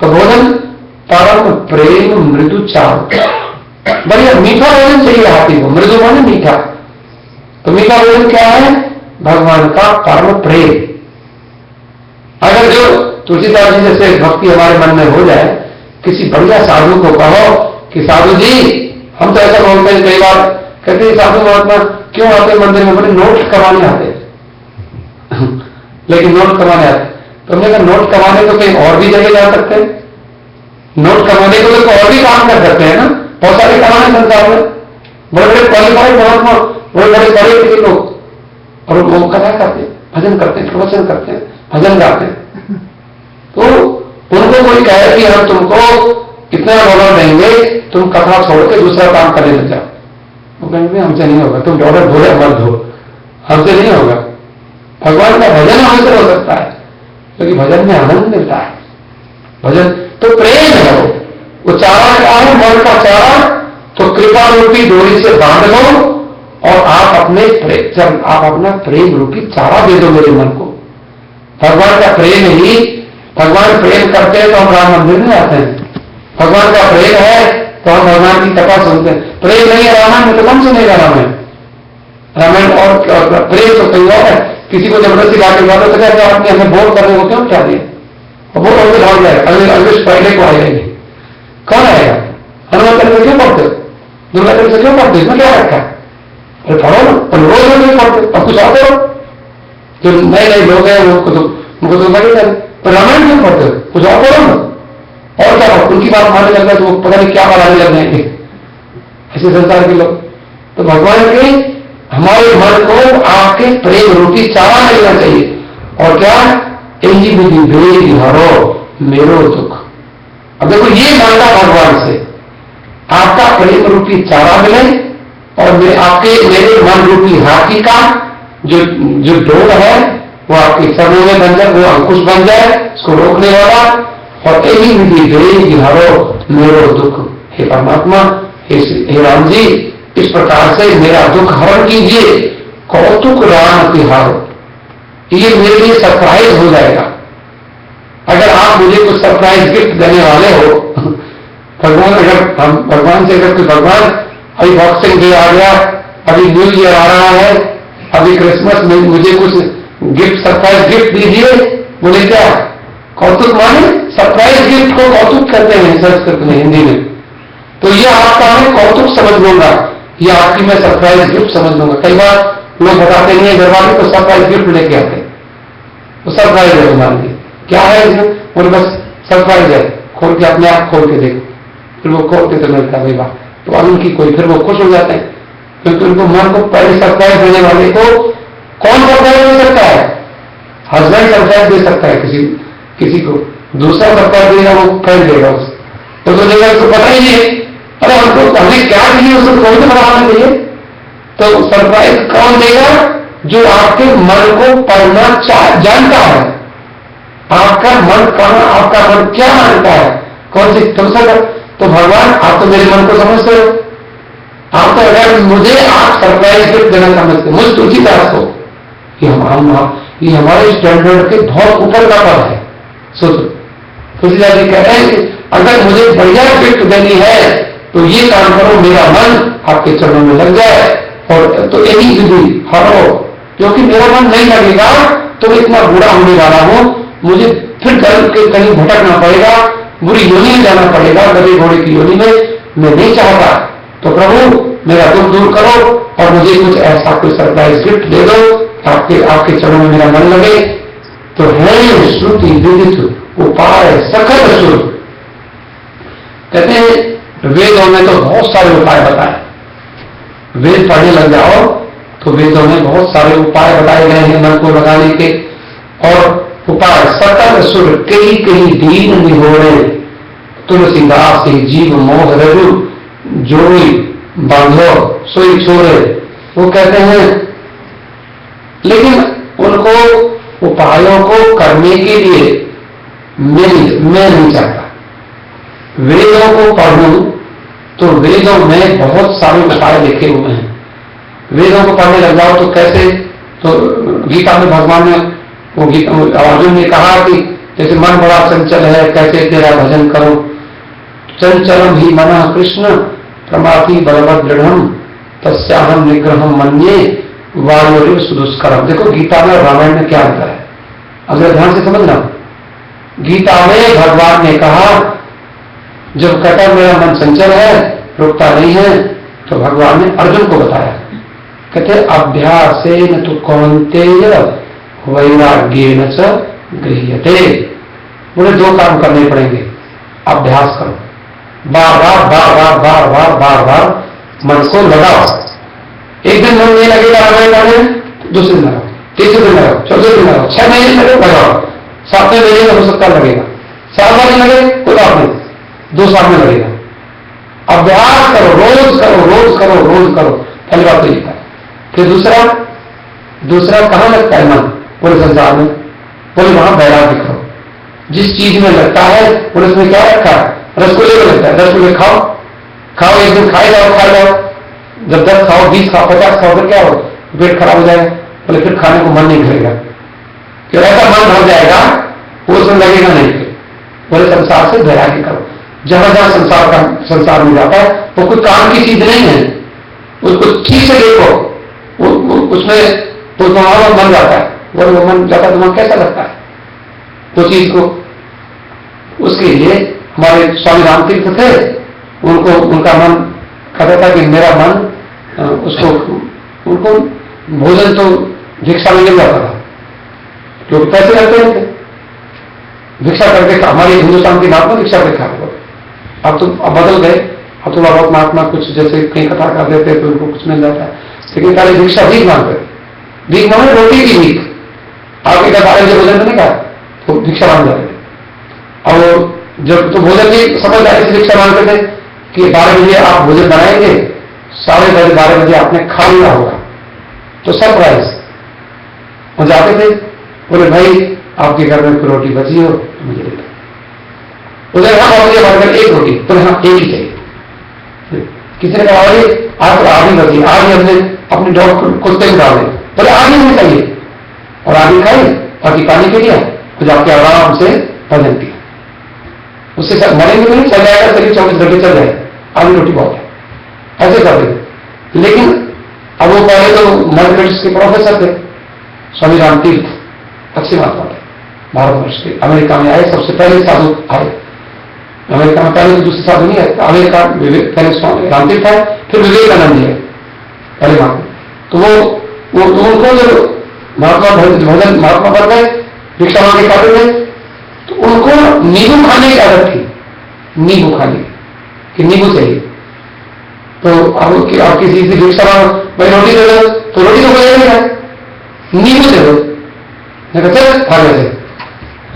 तो भोजन परम प्रेम मृदु चाव, बढ़िया मीठा भोजन चाहिए हाथी को। मृदु माने मीठा, तो मीठा भोजन क्या है? भगवान का परम प्रेम। अगर जो तुलसीदास जी जैसे भक्ति हमारे मन में हो जाए, किसी बढ़िया साधु को कहो कि साधु जी, हम तो ऐसा बोलते हैं कई बार, कहते हैं साधु महात्मा क्यों आते मंदिर में? बोले नोट कमाने आते लेकिन नोट कमाने आते। तो हमने कहा नोट कमाने तो कहीं और भी जगह जा सकते हैं, नोट कमाने को तो और भी काम कर सकते हैं ना। बहुत सारे कमाने संसार में, बड़े बड़े क्वालिफाइड महात्मा, बड़े बड़े पढ़े लिखे लोग, और वो कथा करते हैं, भजन करते हैं, प्रवचन करते हैं, भजन गाते हैं। तो उनको कोई कहे कि हम तुमको कितना डॉलर देंगे, तुम कथा छोड़ के दूसरा काम करने लग जाओ, वो कहेंगे हमसे नहीं होगा, तुम डॉलर भोले मत दो, हमसे नहीं होगा। भगवान का भजन हमसे हो सकता है, क्योंकि भजन में आनंद मिलता है। भजन तो प्रेम है, वो चारा क्या है? मन का चारा। तो कृपा रूपी डोरी से बांध लो, और आप अपने जब आप अपना प्रेम रूपी चारा दे दो मेरे मन को। भगवान का प्रेम ही, भगवान प्रेम करते हैं तो हम राम मंदिर में आते हैं। भगवान का प्रेम है तो हम भगवान की कथा सुनते हैं। प्रेम नहीं है रामायण में तो कौन सुनेगा रामायण? रामायण और प्रेम तो कहीं और है। किसी को जबरदस्ती लाके बात तो कहते आपने हमें बोल करने को क्यों क्या दिया? और बोल होंगे भाग जाएगा, अगले पहले को आ जाएंगे। कौन आएगा? हनुमान चालीसा क्यों पढ़ते? दुर्गा चालीसा क्यों पढ़ते? इसमें क्या रखा? अरे पढ़ो ना, पर रोज नहीं पढ़ते, अब कुछ और करो। जो नए नए लोग हैं उनको तो लगे जाए, पर रामायण क्यों पढ़ते? कुछ और करो ना। और क्या हो, उनकी बात मानने लग गए तो पता नहीं क्या बनाने लग जाएंगे ऐसे संसार के लोग। तो भगवान के हमारे मन को आपके प्रेम रूपी चारा मिलना चाहिए। और क्या? इंजी बुद्धि भेद हरो मेरो दुख। अब देखो ये मांगा भगवान से, आपका प्रेम रूपी चारा मिले, और मेरे मन रूपी हाथी का जो डोर है वो आपके चरणों में बन जाए, वो अंकुश बन जाए, उसको रोकने वाला। और यही विधि भेद हरो मेरो दुख। हे परमात्मा, हे राम जी, इस प्रकार से मेरा दुख हरण कीजिए। कौतुक राम तिहारो, ये मेरे लिए सरप्राइज हो जाएगा। अगर आप मुझे कुछ सरप्राइज गिफ्ट देने वाले हो, भगवान अगर हम भगवान से अगर भगवान अभी बॉक्सिंग डे आ गया, अभी न्यू ईयर आ रहा है, अभी क्रिसमस में मुझे कुछ गिफ्ट सरप्राइज गिफ्ट दीजिए, बोले क्या? कौतुक माने सरप्राइज गिफ्ट को कौतुक कहते हैं संस्कृत में, हिंदी में। तो ये आपका मैं कौतुक समझ लूंगा, ये आपकी मैं सरप्राइज गिफ्ट समझ लूंगा। कई बार लोग बताते नहीं है घर वाले को सरप्राइज गिफ्ट लेके आते, तो सरप्राइज है तुम्हारे लिए। क्या है इसमें? बोले बस सरप्राइज है, खोल के अपने आप खोल के देखो। फिर वो खोलते तो मिलता है भाई बात, तो अब उनकी कोई, फिर वो खुश हो जाते हैं, क्योंकि उनको मन को पहले सरप्राइज देने वाले को कौन सरप्राइज दे सकता है? हस्बैंड सरप्राइज दे सकता है किसी को, दूसरा सरप्राइज देगा वो फैल देगा उसे, तो देगा उसको पता ही नहीं है। अरे हमको हमें क्या चाहिए उसको कोई तो बनाना चाहिए। तो सरप्राइज कौन देगा? जो आपके मन को पढ़ना जानता है, आपका मन कहाँ, आपका मन क्या मानता है, कौन सी तुमसे। तो भगवान आप तो मेरे मन को समझते हो, आप तो अगर मुझे आप सरप्राइज गिफ्ट देना समझते, मुझे तुलसीदास को, ये हमारे स्टैंडर्ड के बहुत ऊपर का पद है। सोचो, तुलसीदास जी कहते हैं कि अगर मुझे बढ़िया गिफ्ट देनी है तो ये काम करो, मेरा मन आपके चरणों में लग जाए। और तो यही विधि हरो, क्योंकि मेरा मन नहीं लगेगा तो इतना बुरा होने वाला हूं, मुझे फिर कहीं भटकना पड़ेगा, बुरी योनि में जाना पड़ेगा, गधे घोड़े की योनि में, मैं नहीं चाहता। तो प्रभु मेरा दुख दूर करो और मुझे कुछ ऐसा कोई सरप्राइज गिफ्ट दे दो, आपके चरणों में मेरा मन लगे। तो है श्रुति विदित उपाय सखत सुर। कहते हैं वेदों में तो बहुत सारे उपाय बताए। वेद पढ़ने लग जाओ तो वेदों में बहुत सारे उपाय बताए गए हैं मन को लगाने के। और उपाय सकल सुर कई कई दीन निहोरे, तुलसीदास के जीव मोह रघु जोई बांधो सोई छोड़े। वो कहते हैं, लेकिन उनको उपायों को करने के लिए मैं नहीं चाहता। वेदों को पढ़ूं तो वेदों में बहुत सारे उपाय लिखे हुए हैं। वेदों को पढ़ने लग जाओ तो कैसे, तो गीता में भगवान ने वो अर्जुन ने कहा कि जैसे मन बड़ा चंचल है, कैसे तेरा भजन करो। चंचलम ही मनः कृष्ण प्रमाथि बलवत् दृढ़म तस्याहम निग्रहम मन्ये वायुरिव सुदुष्करम। देखो गीता में और रामायण में क्या अंतर है, अगर ध्यान से समझना। गीता में भगवान ने कहा, जब कहता मेरा मन चंचल है, रुकता नहीं है, तो भगवान ने अर्जुन को बताया, कहते अभ्यासेन तु कौन्तेय वैराग्येन च गृह्यते। बोले दो काम करने पड़ेंगे, अभ्यास करो, बार बार बार बार बार बार बार बार मन को लगाओ। एक दिन मन नहीं लगेगा रामायण पढ़ने, दूसरे दिन लगाओ, तीसरे दिन लगाओ, चौथे दिन लगाओ, 6 महीने लगे लगाओ, 7वें महीने में हो सकता लगेगा, 4 बार लगे कोई बात नहीं, 2 साल में लगेगा। अभ्यास करो, रोज करो रोज करो रोज करो। पहली बात तो ये था। फिर दूसरा कहां लगता है मन, पूरे संसार में, बोले वहां वैराग्य करो। जिस चीज में लगता है बोले उसमें क्या रखा है, रसगुल्ले में लगता है, रसगुल्ले खाओ खाओ, एक दिन खाए जाओ, जब 10 खाओ 20 खाओ 50 खाओ तो क्या हो, पेट खराब हो जाएगा। बोले फिर खाने को मन नहीं करेगा, क्यों ऐसा मन भर जाएगा वो उसमें लगेगा नहीं। बोले संसार से वैराग्य करो। जहां जहां संसार में जाता है वो कोई काम की चीज नहीं है, उसको ठीक से देखो, उसमें तो तुम्हारा मन जाता है। बोले वो मन जाता है तुम्हारा कैसा लगता है वो चीज को। उसके लिए हमारे स्वामी रामतीर्थ थे, उनका मन कहता था कि मेरा मन उनको भोजन तो भिक्षा में मिल जाता था, क्योंकि पैसे लगते थे भिक्षा करके। हमारे हिंदुस्तान की महात्मा भिक्षा करके खाते। अब तो बदल गए, अब तो बहुत महात्मा कुछ जैसे कहीं कथा कर देते तो उनको कुछ मिल जाता है, लेकिन खाली भिक्षा भीख मांगते। भीख मांगे रोटी की भीख, आपके घर 12 बजे भोजन नहीं खाया तो भिक्षा मांग जाते थे। और जब तो भोजन की समझदारी से भिक्षा मांगते थे कि 12 बजे आप भोजन बनाएंगे, 10:30 12 बजे आपने खा लिया होगा, तो सरप्राइज वो जाते थे। बोले भाई आपके घर में कोई रोटी बची हो तो मुझे दे दो। उधर हाँ मुझे बनकर एक रोटी, तो हाँ एक ही चाहिए। किसी ने कहा आज तो आधी बची, आज ही हमने अपने डॉग कुत्ते में डाल दी, बोले आधी नहीं चाहिए, और आधी खाई बाकी पानी पी लिया, तो जाके आराम से भजन किया। उससे मरेंगे नहीं, चल जाएगा शरीर, 24 घंटे चल जाएगा, आधी रोटी बहुत है, ऐसे करते थे। लेकिन अब वो पहले तो मैथमेटिक्स के प्रोफेसर थे, स्वामी रामतीर्थ, अच्छी महात्मा थे, भारतवर्ष के। अमेरिका में आए, सबसे पहले साधु आए अमेरिका में, पहले तो दूसरे साधु नहीं आए अमेरिका। पहले स्वामी रामतीर्थ आए, फिर विवेकानंद जी आए पहले महात्मा। तो वो उनको जो महात्मा बन गए, भिक्षा मांगे खाते थे, तो उनको नींबू खाने की आदत थी, नींबू खाने कि नींबू चाहिए। तो अब किसी से भिक्षा मांगो, भाई रोटी दे दो, तो रोटी तो बोलेगा नींबू दे दो, चल खा लेते,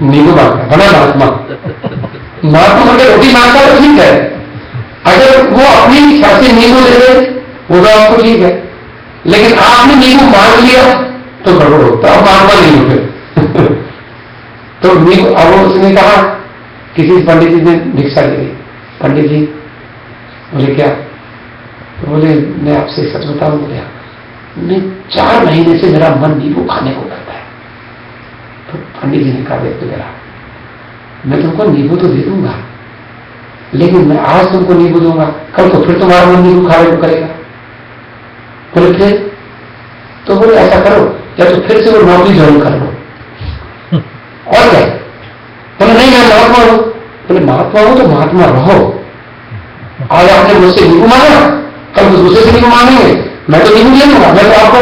नींबू मांगता बना महात्मा। महात्मा बनकर रोटी मांगता तो ठीक है, अगर वो अपनी इच्छा से नींबू दे दे वो तो आपको ठीक है, लेकिन आपने नींबू मांग लिया तो गड़बड़ होता, अब महात्मा नहीं होते। तो नींबू, अब उसने कहा, किसी पंडित जी ने भिक्षा दी, पंडित जी बोले क्या, तो बोले मैं आपसे सच बताऊं, बोले मैं 4 महीने से मेरा मन नींबू खाने को करता है। तो पंडित जी ने कहा देख तो जरा, मैं तुमको नींबू तो दे दूंगा, लेकिन मैं आज तुमको नींबू दूंगा, कल तो फिर तुम्हारा मन नींबू खाने को करेगा। बोले फिर, तो बोले ऐसा करो, या तो फिर से वो नौकरी ज्वाइन कर लो, और क्या। बोले नहीं मैं महात्मा हूं। बोले महात्मा हो तो महात्मा रहो, आज आपने मुझसे नींबू मांगा, कल तो दूसरे से नींबू मांगेंगे, मैं तो नींबू दे दूंगा। मैं तो आपको,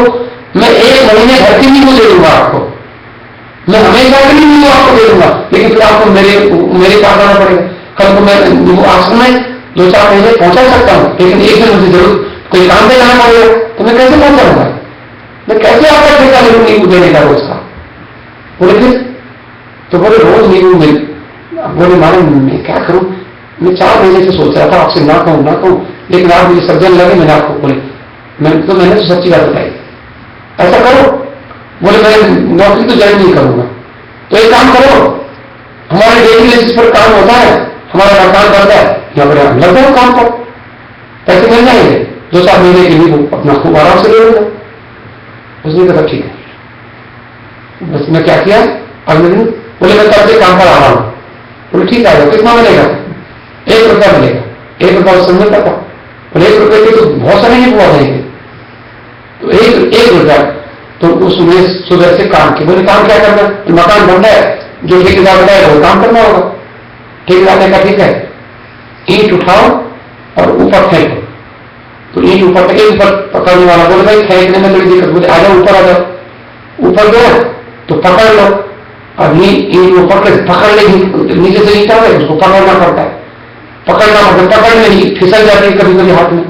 मैं 1 महीने भर के नींबू दे दूंगा आपको, मैं हमेशा के नींबू आपको दे दूंगा, लेकिन फिर आपको मेरे पास आना पड़ेगा। कल को मैं नींबू आश्रम में 2-4 महीने पहुंचा सकता हूं, लेकिन एक दिन मुझे जरूर कोई काम पे जाना पड़ेगा, तो मैं कैसे पहुंचाऊंगा? मैं कैसे आपका ठेका ले लूं नींबू देने का रोज का? बोले फिर तो बोले रोज नींबू मिल। बोले मैडम मैं क्या करूं, मैं 4 महीने से सोच रहा था आपसे ना कहूं, लेकिन आप मुझे सज्जन लगे, मैंने आपको बोले मैंने तो सच्ची बात बताई, ऐसा करो। बोले मैं नौकरी तो ज्वाइन नहीं करूंगा, तो एक काम करो, हमारे डेली बेसिस पर काम होता है, हमारा मकान बनता है, यहाँ पर हम लग जाओ काम पर, पैसे मिल जाएंगे, 2-4 महीने के लिए अपना खूब आराम से ले लूंगा। उसने कहा ठीक है। बस मैं क्या किया, अगले दिन बोले मैं कल से काम पर आ रहा हूं। बोले ठीक है, कितना मिलेगा? 1 रुपया मिलेगा। 1 रुपया उस समय था, बोले 1 रुपये के तो बहुत सारे ही हुआ देंगे, तो 1 रुपया। तो उसमें सुबह से काम किया। बोले काम क्या करना? मकान बन रहा है, जो ठेकेदार बताएगा वो काम करना होगा। ठेकेदार ने कहा ठीक है, ईंट उठाओ और ऊपर फेंको। तो ईंट ऊपर पकड़ने वाला बोले भाई फेंकने में थोड़ी दिक्कत, बोले आ जाओ ऊपर आ जाओ। ऊपर गया तो पकड़ लो, अब ईंट वो पकड़ लेगी, नीचे से ईंट आ गए, उसको पकड़ना पड़ता है, पकड़ने ही फिसल जाती है कभी कभी हाथ में,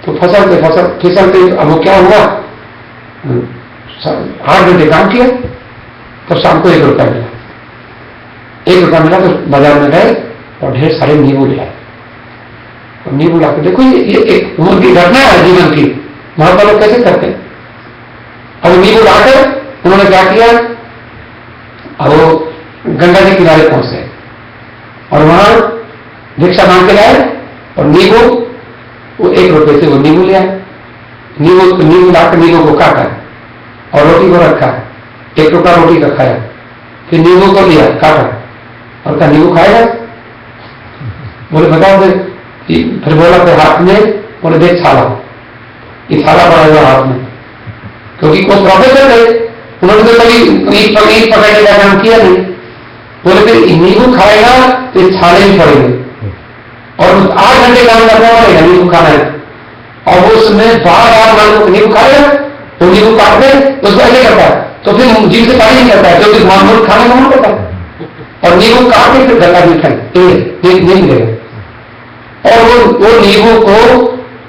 तो फिसलते अब वो क्या हुआ, 8 घंटे काम किया, तो शाम को 1 रुपया मिला। 1 रुपया मिला तो बाजार में गए और ढेर सारे नींबू ले आए। और नींबू लाकर देखो ये एक उनकी घटना है जीवन की, महात्मा लोग कैसे करते हैं। अब नींबू लाकर उन्होंने क्या किया, अब वो गंगा जी किनारे पहुंच गए और वहां भिक्षा मांग के लाए और नींबू, वो 1 रुपये से वो नींबू ले आए। नींबू लाकर नींबू को काटा और रोटी को रखा, 1 टुकड़ा रोटी का खाया, फिर नींबू को लिया काटा और कहा नींबू खाएगा? बोले बताओ दे। फिर बोला फिर हाथ में, बोले देख छाला, ये छाला पड़ा हुआ हाथ में, क्योंकि कोई प्रोफेसर थे, उन्होंने तो कभी ईंट पकड़ने का काम किया नहीं। बोले फिर नींबू खाएगा तो ये छाले ही पड़ेंगे और 8 घंटे काम करना पड़ेगा नींबू खाना है। और वो उसमें बार नींबू खाएगा तो नींबू काट दे तो उसको ऐसे करता है, तो फिर जीव से पानी नहीं करता है, क्योंकि मामूल खाने का मन करता है। और नींबू काट के फिर गला भी खाए नहीं मिलेगा। और वो नींबू को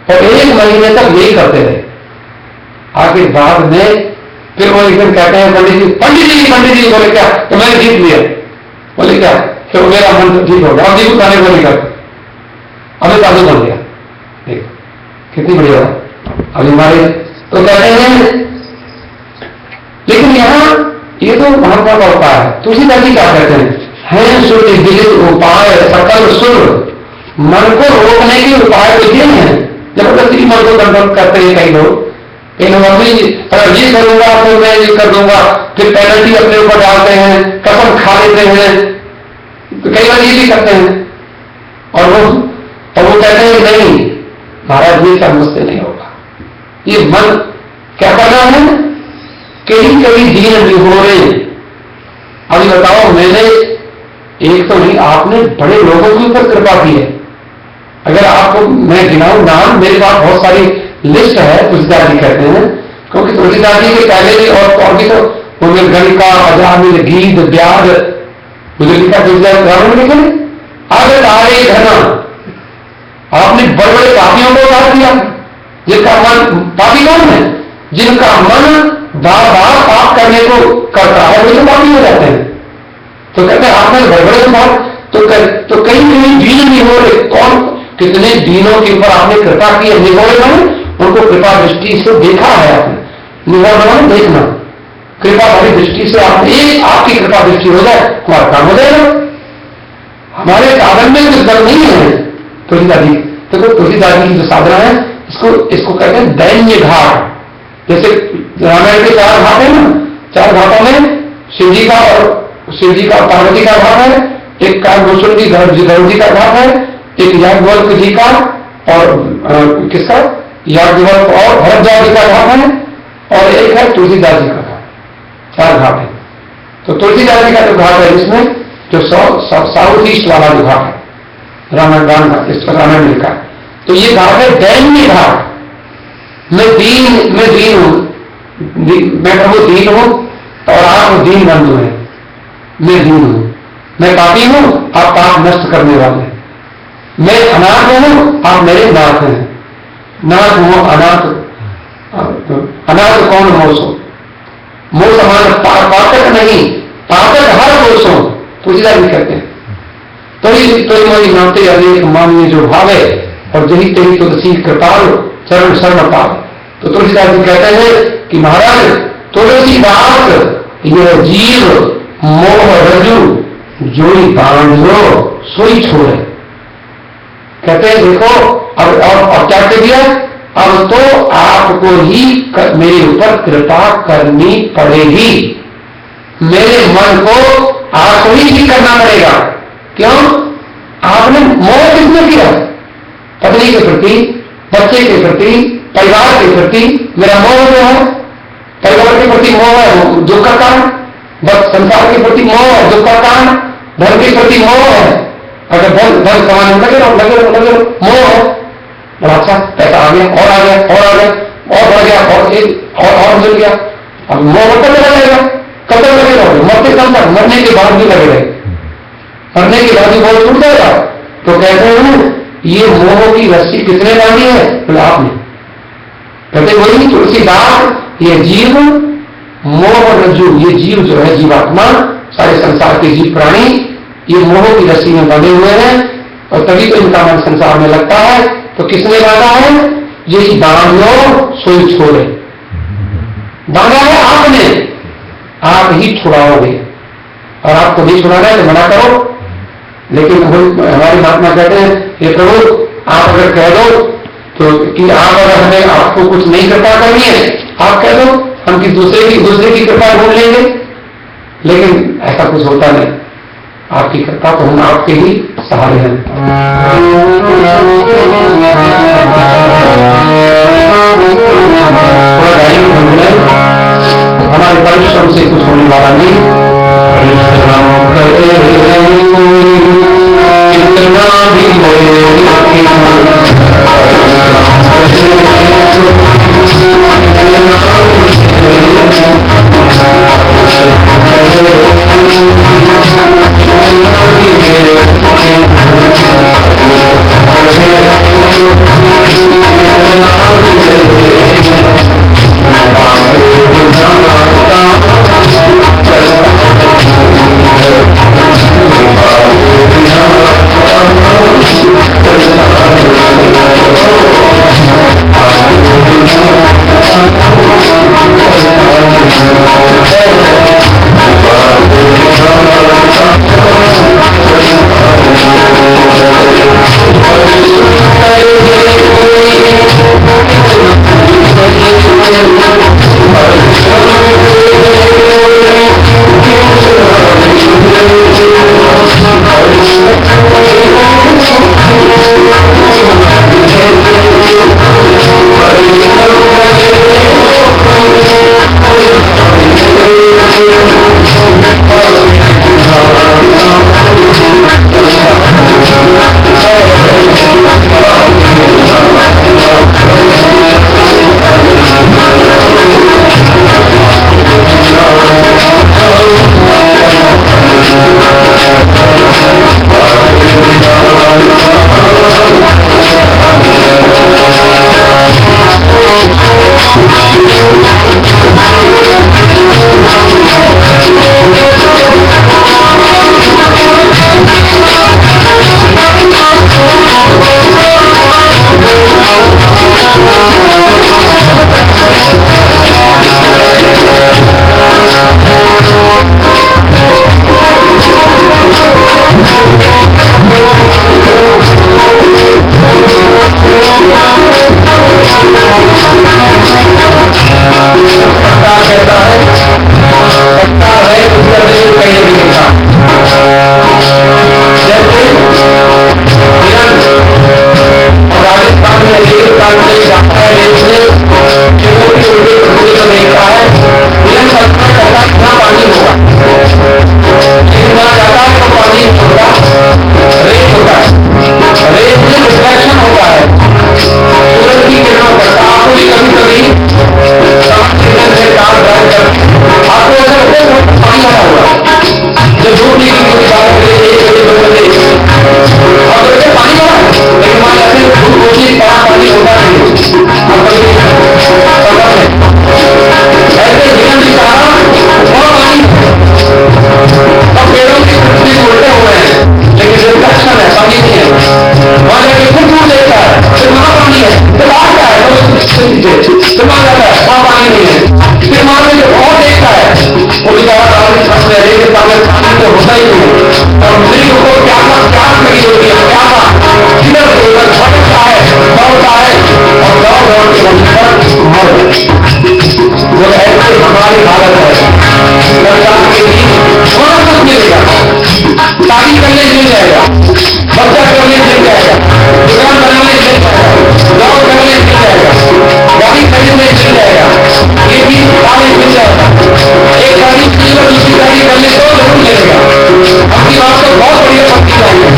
और 1 महीने तक यही करते रहे। आगे बाद में फिर वो एक दिन कहते हैं पंडित जी बोले क्या, तो मैंने जीत लिया। बोले क्या, तो मेरा मन तो ठीक हो गया, अब नींबू खाने को नहीं करते, अभी साधु बन गया। देखो कितनी बढ़िया है। अभी हमारे तो कहते हैं, लेकिन यहाँ ये तो महात्मा का उपाय है। तुलसीदास जी क्या कहते हैं, शुद्ध विदित उपाय सकल सुर, मन को रोकने के उपाय तो ये हैं। जबरदस्ती मन को कंट्रोल करते हैं कई लोग, अगर ये करूंगा तो मैं ये कर दूंगा, फिर पेनल्टी अपने ऊपर डालते हैं, कसम खा लेते हैं, तो कई बार ये भी करते हैं। और वो कहते हैं नहीं महाराज ये सब मुझसे नहीं होगा, ये मन क्या करना है, कहीं दीन निहोरे। अभी बताओ, मैंने एक तो नहीं, आपने बड़े लोगों के ऊपर कृपा की है। अगर आपको मैं गिनाऊं नाम, मेरे पास बहुत सारी लिस्ट है, तुलसीदास जी कहते हैं, क्योंकि तुलसीदास जी के पहले भी और भी तो उनमें गणिका, अजामिल, गीत, ब्याज, मुझे लिखा तुलसीदास में लिखे अगर तारे घना, आपने बड़े बड़े पापियों को उतार दिया, जिनका मन, पापी कौन है, जिनका मन बार बार पाप करने को करता है, वो तो पापी हो जाते हैं। तो कहते हैं आपने बड़े बड़े उतार, तो कहीं दीन नहीं हो रहे, कौन कितने दीनों के ऊपर आपने कृपा की है। निहोरे माने उनको कृपा दृष्टि से देखा है आपने, निहोरे माने देखना, कृपा भरी दृष्टि से आपने, एक आपकी कृपा दृष्टि हो जाए हमारा काम हो जाएगा। हमारे साधन में कुछ दम नहीं है। तुलसीदास जी, तो तुलसीदास जी की जो साधना है, इसको कहते हैं दैन्य घाट। जैसे रामायण के 4 घाट है ना, 4 घाटों में शिव जी का पार्वती का घाट है, एक कालभूषण जी गरुड़ जी का घाट है, एक याज्ञवल्क्य जी का और किसका, याज्ञवल्क्य और भरद्वाज जी का घाट है, और एक है तुलसीदास जी का घाट। 4 घाट है। तो तुलसीदास जी का जो घाट है, इसमें जो साउथ ईस्ट वाला जो घाट है, रामायण लिखा है, तो ये घाट है दैन्य घाट। मैं दीन हूं, मैं प्रभु दीन हूं और आप दीन बंधु हैं। मैं दीन हूं, मैं पापी हूं, आप पाप नष्ट करने वाले हैं। मैं अनाथ हूं, आप मेरे नाथ हैं। नाथ हो अनाथ, अनाथ कौन मोसो, मोह समान पातक नहीं, पातक हर मोसो, तुलसीदास भी कहते हैं। तो मोरी नाते अनेक मान्य जो भावे, और जही तेरी तुलसी कृपाल चरण शरण पाल। तो तुलसीदास जी कहते हैं कि महाराज तुलसीदास यह जीव मोह रजू जोड़ी बांधो सोई छोड़े। कहते हैं देखो और क्या कह दिया, अब तो आपको ही मेरे ऊपर कृपा करनी पड़ेगी, मेरे मन को आपको ही ठीक करना पड़ेगा। क्यों? आपने मोह किसने किया? पत्नी के प्रति, बच्चे के प्रति, परिवार के प्रति मेरा मोह जो है, परिवार के प्रति मोह है दुख का कारण, संसार के प्रति मोह है दुख का कारण, धन के प्रति मोह है, अगर धन कमाने में लगे रहो मोह है। बड़ा अच्छा पैसा आ गया और आ गया और आ गया और बढ़ गया और एक और मिल गया, अब मोह कब लगा जाएगा? कब तक लगे रहोगे? मरते कम तक, मरने के बाद भी लगे रहे, मरने के बाद भी बहुत छूट जाएगा। तो कहते हैं ये मोह की रस्सी किसने बांधी है? तो आपने। कहते वही तुलसीदास ये जीव मोह रज्जु, ये जीव जो है जीवात्मा, सारे संसार के जीव प्राणी ये मोह की रस्सी में बंधे हुए हैं, और तभी तो इनका मन संसार में लगता है। तो किसने बांधा है? यही बांध लो सोई छोड़े, बांधा है आपने, आप ही छुड़ाओगे। और आपको नहीं छुड़ाना है तो मना करो। लेकिन हमारी महात्मा कहते हैं ये प्रभु आप अगर कह दो तो कि आप अगर हमें आपको कुछ नहीं कृपा करनी है, आप कह दो, हम किसी दूसरे की कृपा ढूंढ लेंगे। लेकिन ऐसा कुछ होता नहीं, आपकी कृपा तो हम आपके ही सहारे हैं। हमारे परिश्रम से कुछ होने वाला नहीं, परिश्रम करे कितना भी करने मिल जाएगा, बच्चा करने मिल जाएगा, दुकान बनाने मिल जाएगा, जॉब करने मिल जाएगा, गाड़ी खरीदने मिल जाएगा, ये भी कार्य मिल जाएगा। एक गाड़ी की और दूसरी गाड़ी करने को जरूर मिलेगा। आपकी बात तो बहुत बढ़िया पक्की चाहिए,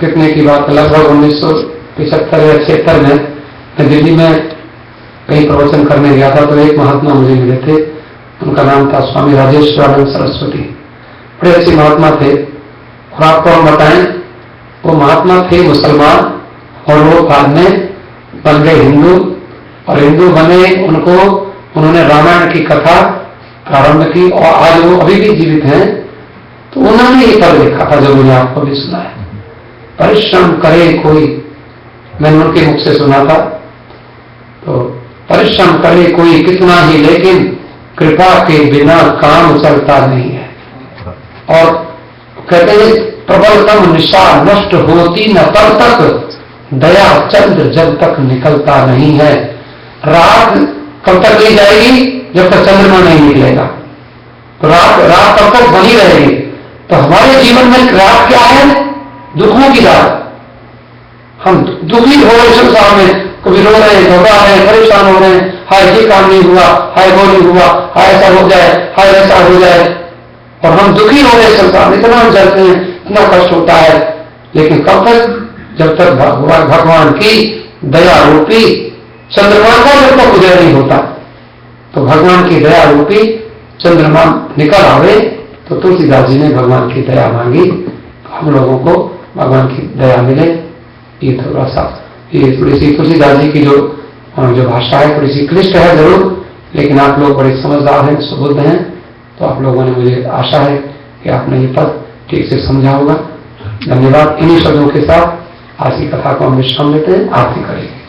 कितने की बात, लगभग 1975 या 76 में मैं दिल्ली में कहीं प्रवचन करने गया था, तो एक महात्मा मुझे मिले थे। उनका नाम था स्वामी राजेश्वरानंद सरस्वती। बड़े अच्छे महात्मा थे। और आपको हम बताएं, वो महात्मा थे मुसलमान और वो बाद में बन गए हिंदू, और हिंदू बने उन्होंने रामायण की कथा प्रारंभ की और आज वो अभी भी जीवित हैं। तो उन्होंने ये पद लिखा था जो मैंने आपको भी सुना है, परिश्रम करे कोई, मैंने उनके मुख से सुना था। तो परिश्रम करे कोई कितना ही, लेकिन कृपा के बिना काम चलता नहीं है। और कहते हैं प्रबलतम निशा नष्ट होती न तब तक, दया चंद्र जब तक निकलता नहीं है। रात कब तक नहीं जाएगी? जब तक चंद्रमा नहीं निकलेगा। तो रात तब तक बनी रहेगी। तो हमारे जीवन में रात क्या है? दुखों की रात। हम दुखी हो रहे संसार में, कभी रो रहे हैं, घबरा रहे हैं, परेशान हो रहे हैं, हाय ये काम नहीं हुआ, हाय वो नहीं हुआ, हाय ऐसा हो जाए, हाय ऐसा हो जाए, और हम दुखी हो रहे संसार में, इतना हम जलते हैं, इतना कष्ट होता है। लेकिन कब तक? जब तक भगवान की दया रूपी चंद्रमा का जब तक उदय नहीं होता, तो भगवान की दया रूपी चंद्रमा निकल आवे, तो तुलसीदास जी ने भगवान की दया मांगी, हम लोगों को भगवान की दया मिले। ये थोड़ा सा, ये थोड़ी सी तुलसीदास जी की जो भाषा है थोड़ी सी क्लिष्ट है जरूर, लेकिन आप लोग बड़े समझदार हैं, सुबुद्ध हैं, तो आप लोगों ने, मुझे आशा है कि आपने ये पद ठीक से समझा होगा। धन्यवाद। इन्हीं शब्दों के साथ आज की कथा को हम विश्राम देते हैं, आरती करेंगे।